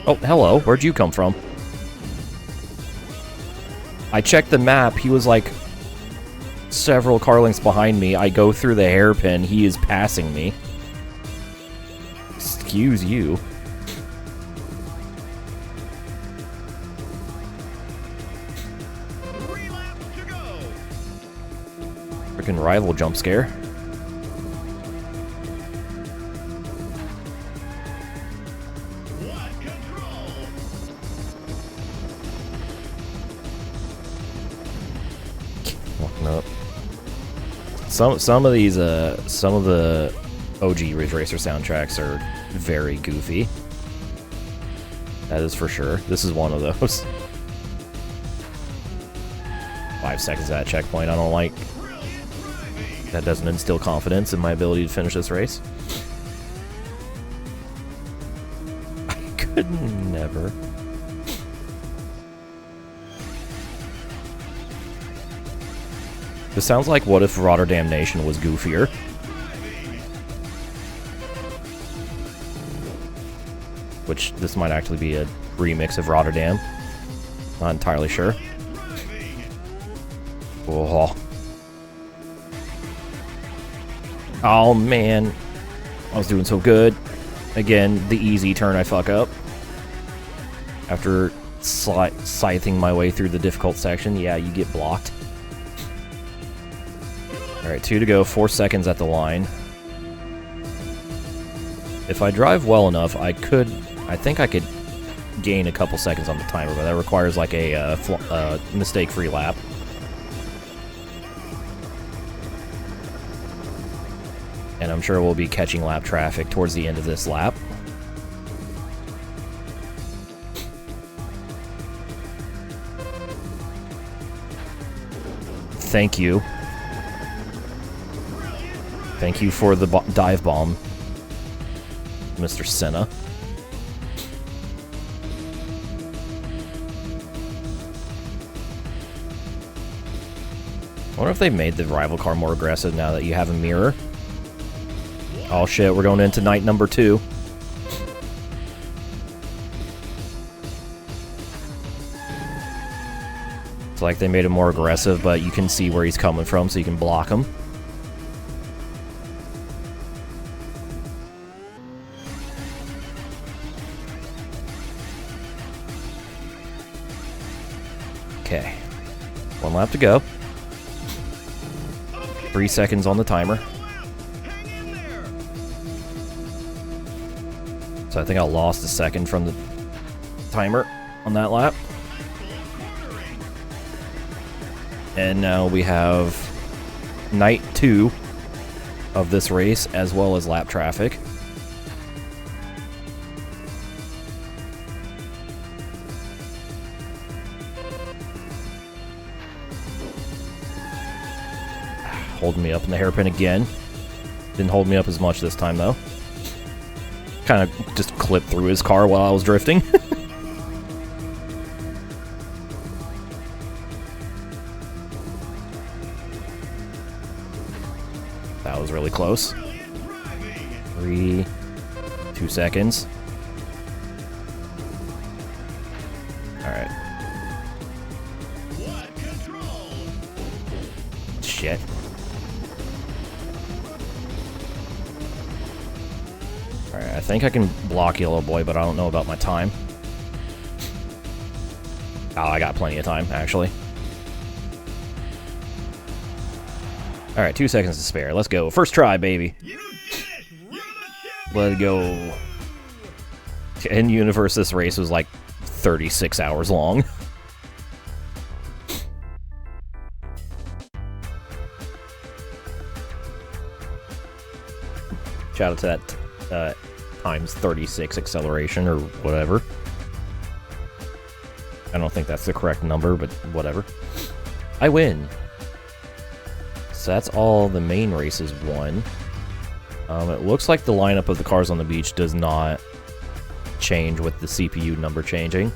Oh, hello. Where'd you come from? I checked the map. He was like several car lengths behind me. I go through the hairpin. He is passing me. Excuse you. Freaking rival jump scare. Walking up. Some of these some of the OG Ridge Racer soundtracks are very goofy. That is for sure. This is one of those. 5 seconds at that checkpoint I don't like. That doesn't instill confidence in my ability to finish this race. I could never. This sounds like what if Rotterdam Nation was goofier. Which this might actually be a remix of Rotterdam. Not entirely sure. Oh. Oh man. I was doing so good. Again, the easy turn I fuck up. After scything my way through the difficult section, yeah, you get blocked. Alright, 2 to go, 4 seconds at the line. If I drive well enough, I think I could gain a couple seconds on the timer, but that requires like a mistake-free lap. And I'm sure we'll be catching lap traffic towards the end of this lap. Thank you. Thank you for the dive bomb, Mr. Senna. I wonder if they made the rival car more aggressive now that you have a mirror. Oh shit, we're going into night number 2. It's like they made him more aggressive, but you can see where he's coming from, so you can block him. Okay. 1 lap to go. 3 seconds on the timer. So I think I lost a second from the timer on that lap. And now we have night 2 of this race, as well as lap traffic. Holding me up in the hairpin again. Didn't hold me up as much this time, though. Kind of just clipped through his car while I was drifting. That was really close. 3, 2 seconds. Alright. Shit. Alright, I think I can block Yellow Boy, but I don't know about my time. Oh, I got plenty of time, actually. Alright, 2 seconds to spare. Let's go. First try, baby. Let's go. In universe, this race was like 36 hours long. Shout out to that times 36 acceleration or whatever. I don't think that's the correct number, but whatever. I win. So that's all the main races won. It looks like the lineup of the cars on the beach does not change with the CPU number changing.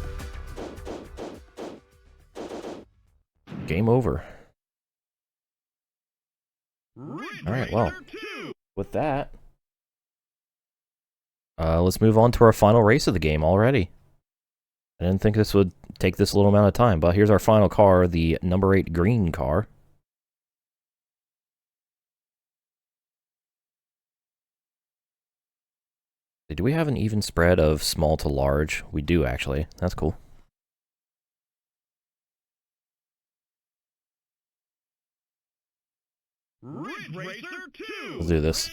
Game over. Alright, well, with that, let's move on to our final race of the game already. I didn't think this would take this little amount of time, but here's our final car, the number 8 green car. Do we have an even spread of small to large? We do, actually. That's cool. Let's do this.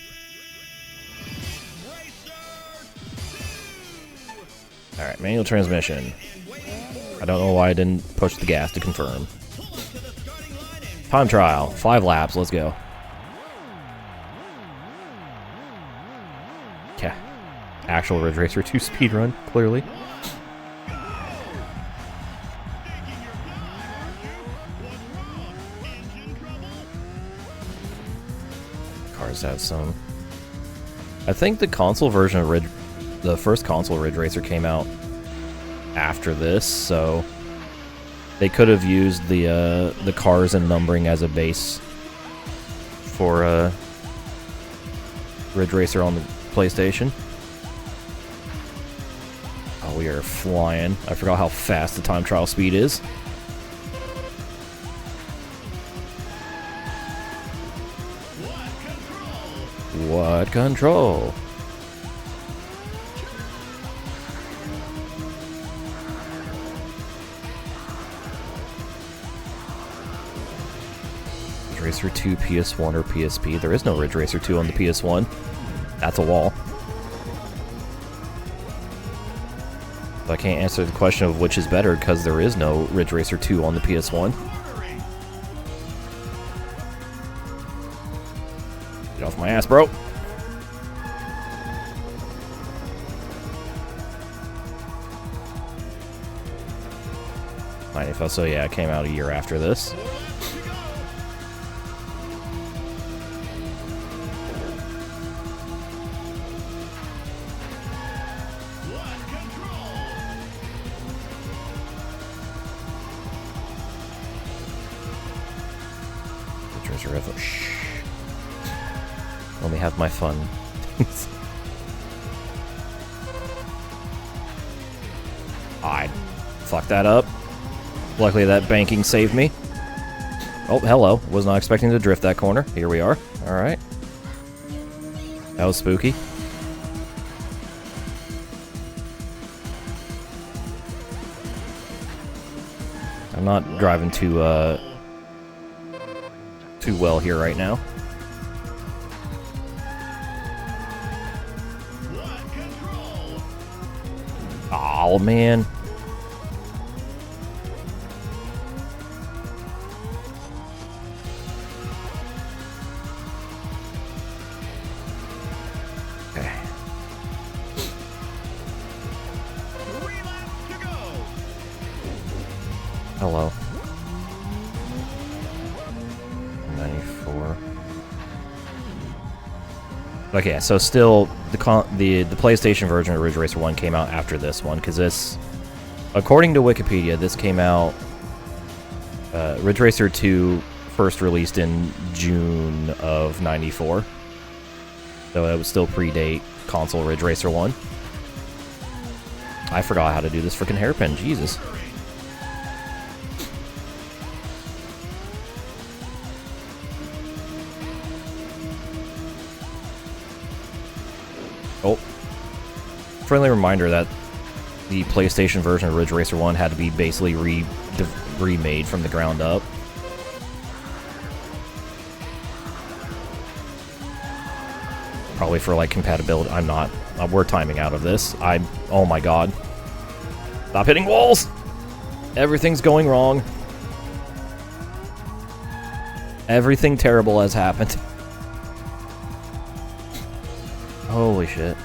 Alright, manual transmission. I don't know why I didn't push the gas to confirm. Time trial. 5 laps. Let's go. actual Ridge Racer 2 speedrun, clearly. Cars have some. I think the console version of the first console Ridge Racer came out after this, so they could have used the cars and numbering as a base for Ridge Racer on the PlayStation. Oh, we are flying. I forgot how fast the time trial speed is. What control? Ridge Racer 2 PS1 or PSP. There is no Ridge Racer 2 on the PS1. That's a wall. So I can't answer the question of which is better because there is no Ridge Racer 2 on the PS1. Get off my ass, bro. So yeah, it came out a year after this. Shh. Let me have my fun. I fucked that up. Luckily that banking saved me. Oh, hello. Was not expecting to drift that corner. Here we are. Alright. That was spooky. I'm not driving too well here right now. Oh man. Okay. Hello. 94. Okay, so still the PlayStation version of Ridge Racer 1 came out after this one, because this, according to Wikipedia, this came out, Ridge Racer 2 first released in June of 94. So it would still predate console Ridge Racer 1. I forgot how to do this freaking hairpin, Jesus. Oh. Friendly reminder that the PlayStation version of Ridge Racer 1 had to be basically remade from the ground up. Probably for like compatibility. I'm not. We're timing out of this. Oh my god. Stop hitting walls! Everything's going wrong. Everything terrible has happened. Holy shit.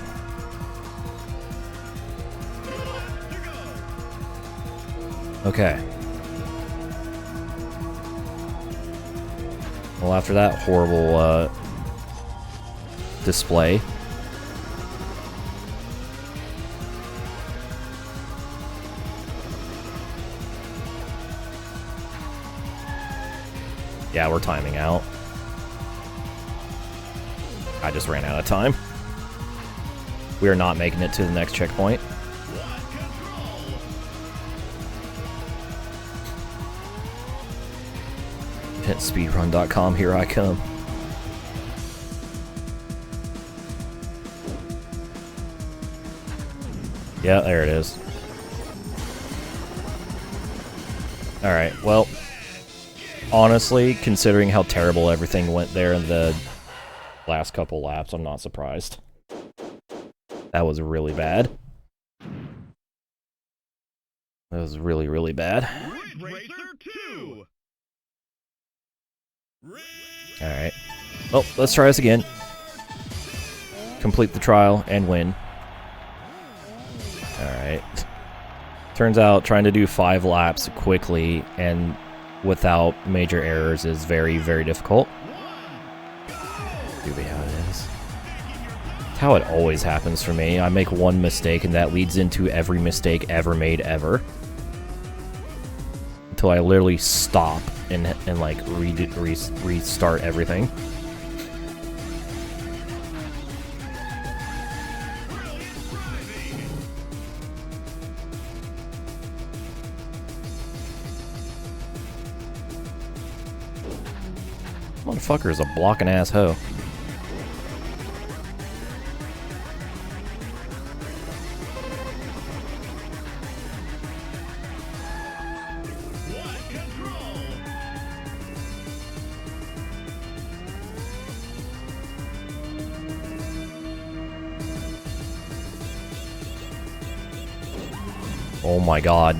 Okay. Well, after that horrible display. Yeah, we're timing out. I just ran out of time. We are not making it to the next checkpoint. Speedrun.com, here I come. Yeah, there it is. Alright, well, honestly, considering how terrible everything went there in the last couple laps, I'm not surprised. That was really bad. That was really, really bad. Alright. Well, let's try this again. Complete the trial and win. Alright. Turns out trying to do 5 laps quickly and without major errors is very, very difficult. Do be how it is. It's how it always happens for me. I make one mistake and that leads into every mistake ever made ever. Until I literally stop and like restart everything. Motherfucker is a blocking ass hoe. Oh my god.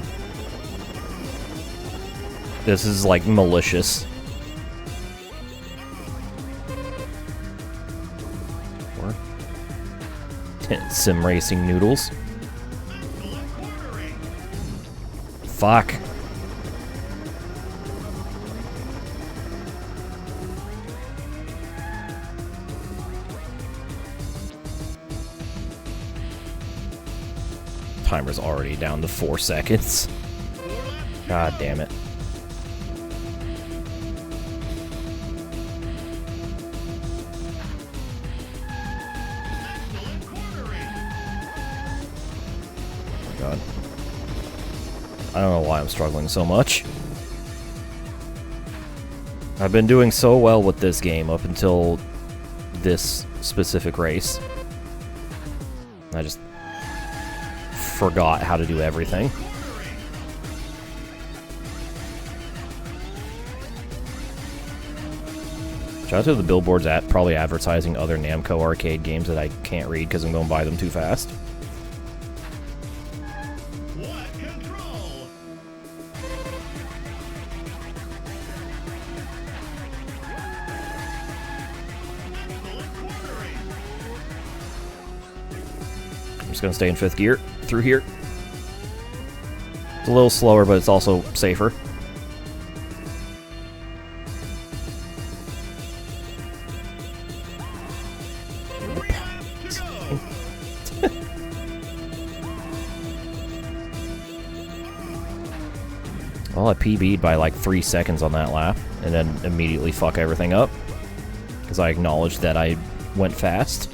This is like malicious. Sim racing noodles. Fuck. Timer's already down to 4 seconds. God damn it. God. I don't know why I'm struggling so much. I've been doing so well with this game up until this specific race. I just forgot how to do everything. Shout out to the billboards probably advertising other Namco arcade games that I can't read because I'm going to buy them too fast. I'm just going to stay in 5th gear through here. It's a little slower, but it's also safer. Well, I PB'd by like 3 seconds on that lap, and then immediately fuck everything up. Because I acknowledged that I went fast.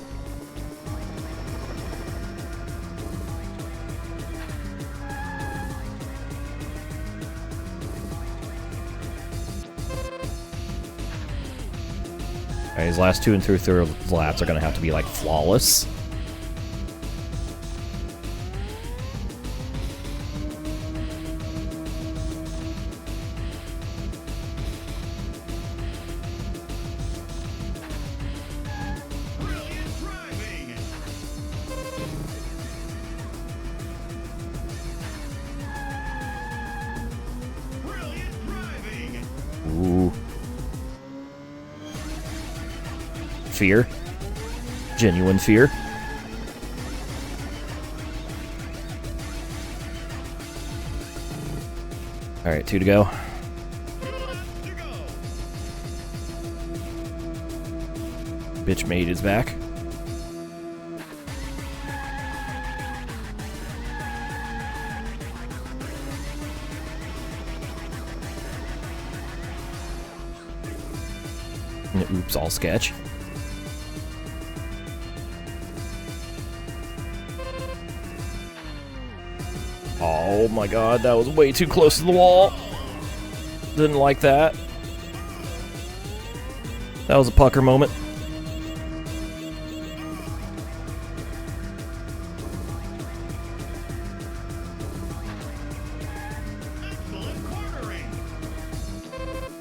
Alright, these last 2 and 3 laps are going to have to be like flawless. Ooh. Fear. Genuine fear. Alright, 2 to go. Bitch made is back. Oops, all sketch. Oh my god, that was way too close to the wall. Didn't like that. That was a pucker moment.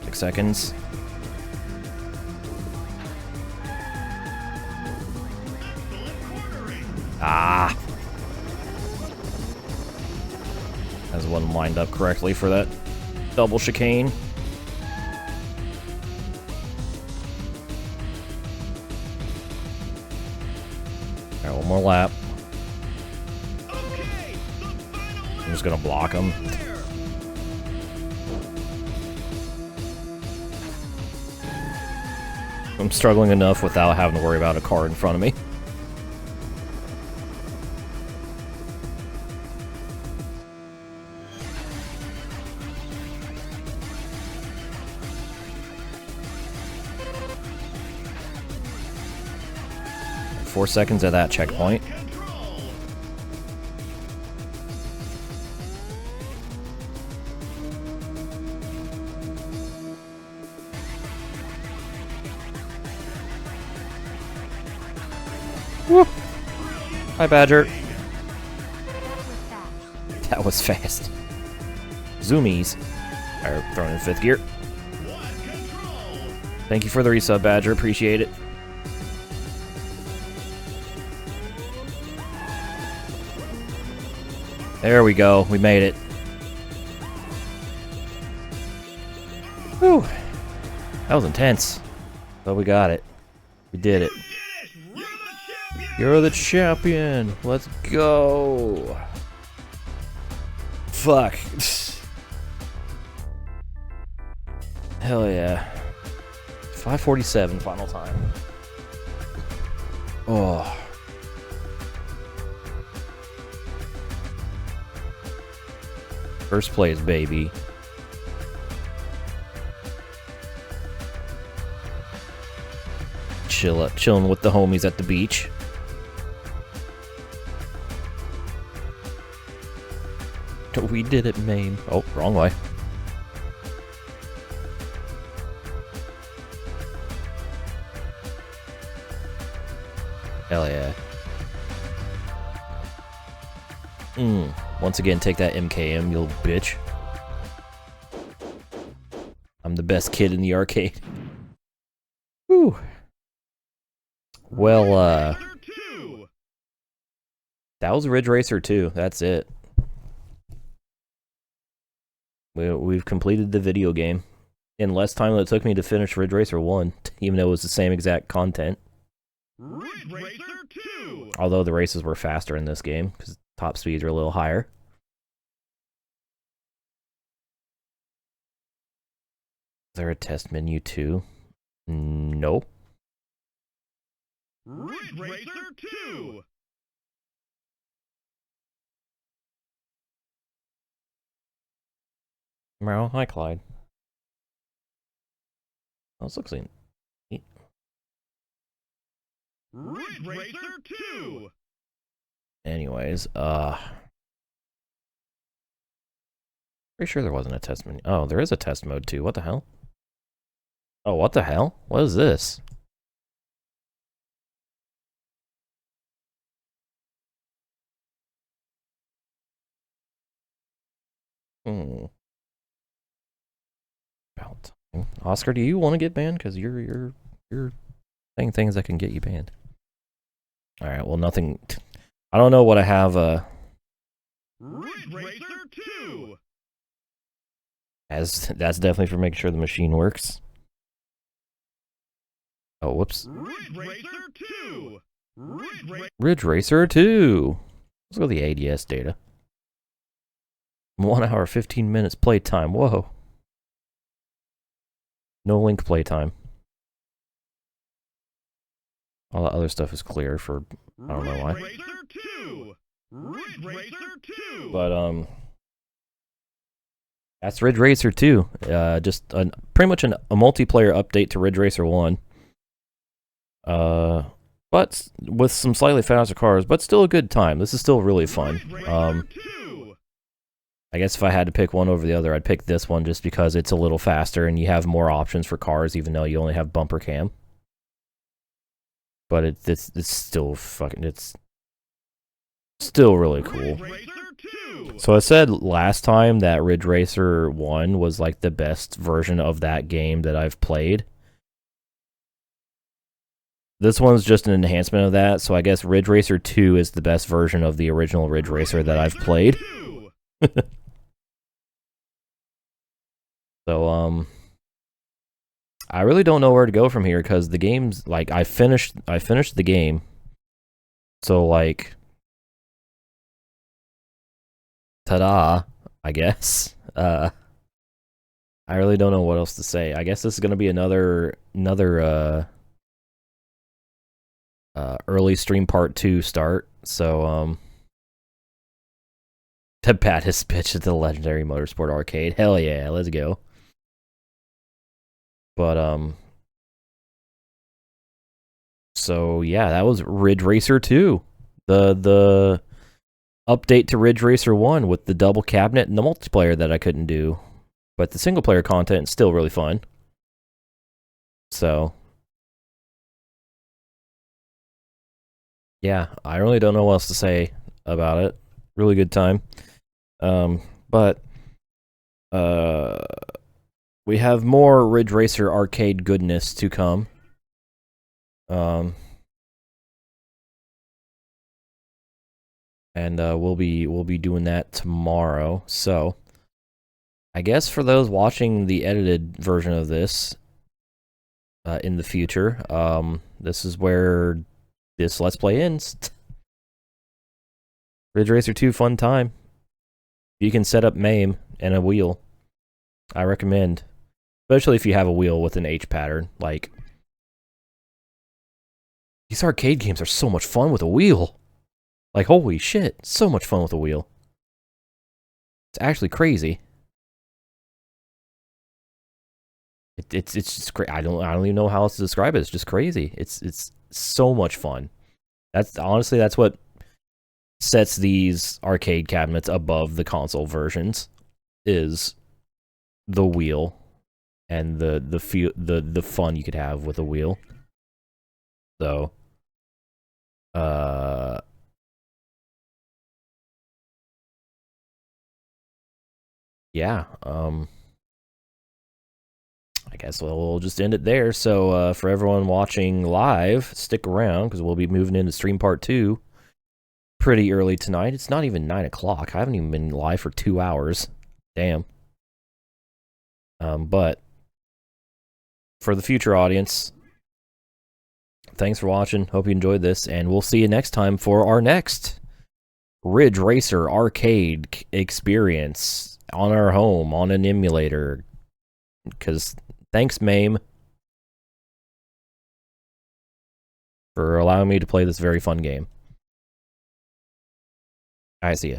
Six seconds. Ah! As one lined up correctly for that double chicane. Alright, one more lap. Okay, I'm just gonna block him. I'm struggling enough without having to worry about a car in front of me. Four seconds at that checkpoint. Woo. Hi, Badger. That was fast. Zoomies. Alright, throwing in 5th gear. Thank you for the resub, Badger. Appreciate it. There we go. We made it. Whew. That was intense. But we got it. We did it. You're the champion. Let's go. Fuck. Hell yeah. 5:47 final time. Oh. First place, baby. Chilling with the homies at the beach. We did it, Maine. Oh, wrong way. Hell yeah. Once again, take that MKM, you little bitch. I'm the best kid in the arcade. Whew. Well, that was Ridge Racer 2. That's it. We've completed the video game in less time than it took me to finish Ridge Racer 1, even though it was the same exact content. Ridge Racer 2. Although the races were faster in this game, because top speeds are a little higher. Is there a test menu too? No. Ridge Racer 2. Well, hi, Clyde. Oh, this looks neat. Ridge Racer 2. Anyways, pretty sure there wasn't a test menu. Oh, there is a test mode too. What the hell? Oh, what the hell? What is this? About time. Oscar, do you want to get banned? Because you're saying things that can get you banned. All right. Well, nothing. I don't know what I have. Ridge Racer 2. As that's definitely for making sure the machine works. Oh, whoops. Ridge Racer 2. Ridge Racer 2. Let's go to the ADS data. 1 hour, 15 minutes playtime. Whoa. No link playtime. All that other stuff is clear for I don't know why. Ridge Racer 2. Ridge Racer 2. But that's Ridge Racer 2. Just pretty much a multiplayer update to Ridge Racer 1. But with some slightly faster cars, but still a good time. This is still really fun. I guess if I had to pick one over the other, I'd pick this one just because it's a little faster and you have more options for cars, even though you only have bumper cam. But it's still fucking, it's still really cool. So I said last time that Ridge Racer 1 was like the best version of that game that I've played. This one's just an enhancement of that, so I guess Ridge Racer 2 is the best version of the original Ridge Racer that I've played. So, I really don't know where to go from here, because the game's, like, I finished the game. So, like, ta-da, I guess. I really don't know what else to say. I guess this is gonna be another early stream part 2 start. So the baddest bitch at the Legendary Motorsport Arcade. Hell yeah, let's go. But so yeah, that was Ridge Racer 2. The update to Ridge Racer 1 with the double cabinet and the multiplayer that I couldn't do. But the single player content is still really fun. So yeah, I really don't know what else to say about it. Really good time. But we have more Ridge Racer arcade goodness to come. And we'll be doing that tomorrow. So I guess for those watching the edited version of this in the future, this is where this Let's Play ends. Ridge Racer 2, fun time. You can set up MAME and a wheel. I recommend. Especially if you have a wheel with an H pattern. Like, these arcade games are so much fun with a wheel. Like, holy shit, so much fun with a wheel. It's actually crazy. It's just crazy. I don't even know how else to describe it. It's just crazy. It's so much fun. That's honestly what sets these arcade cabinets above the console versions is the wheel and the fun you could have with a wheel. So yeah, I guess we'll just end it there. So for everyone watching live, stick around because we'll be moving into stream part 2 pretty early tonight. It's not even 9 o'clock. I haven't even been live for 2 hours. Damn. But for the future audience, thanks for watching. Hope you enjoyed this, and we'll see you next time for our next Ridge Racer arcade experience on our home on an emulator. Because thanks, MAME, for allowing me to play this very fun game. I see ya.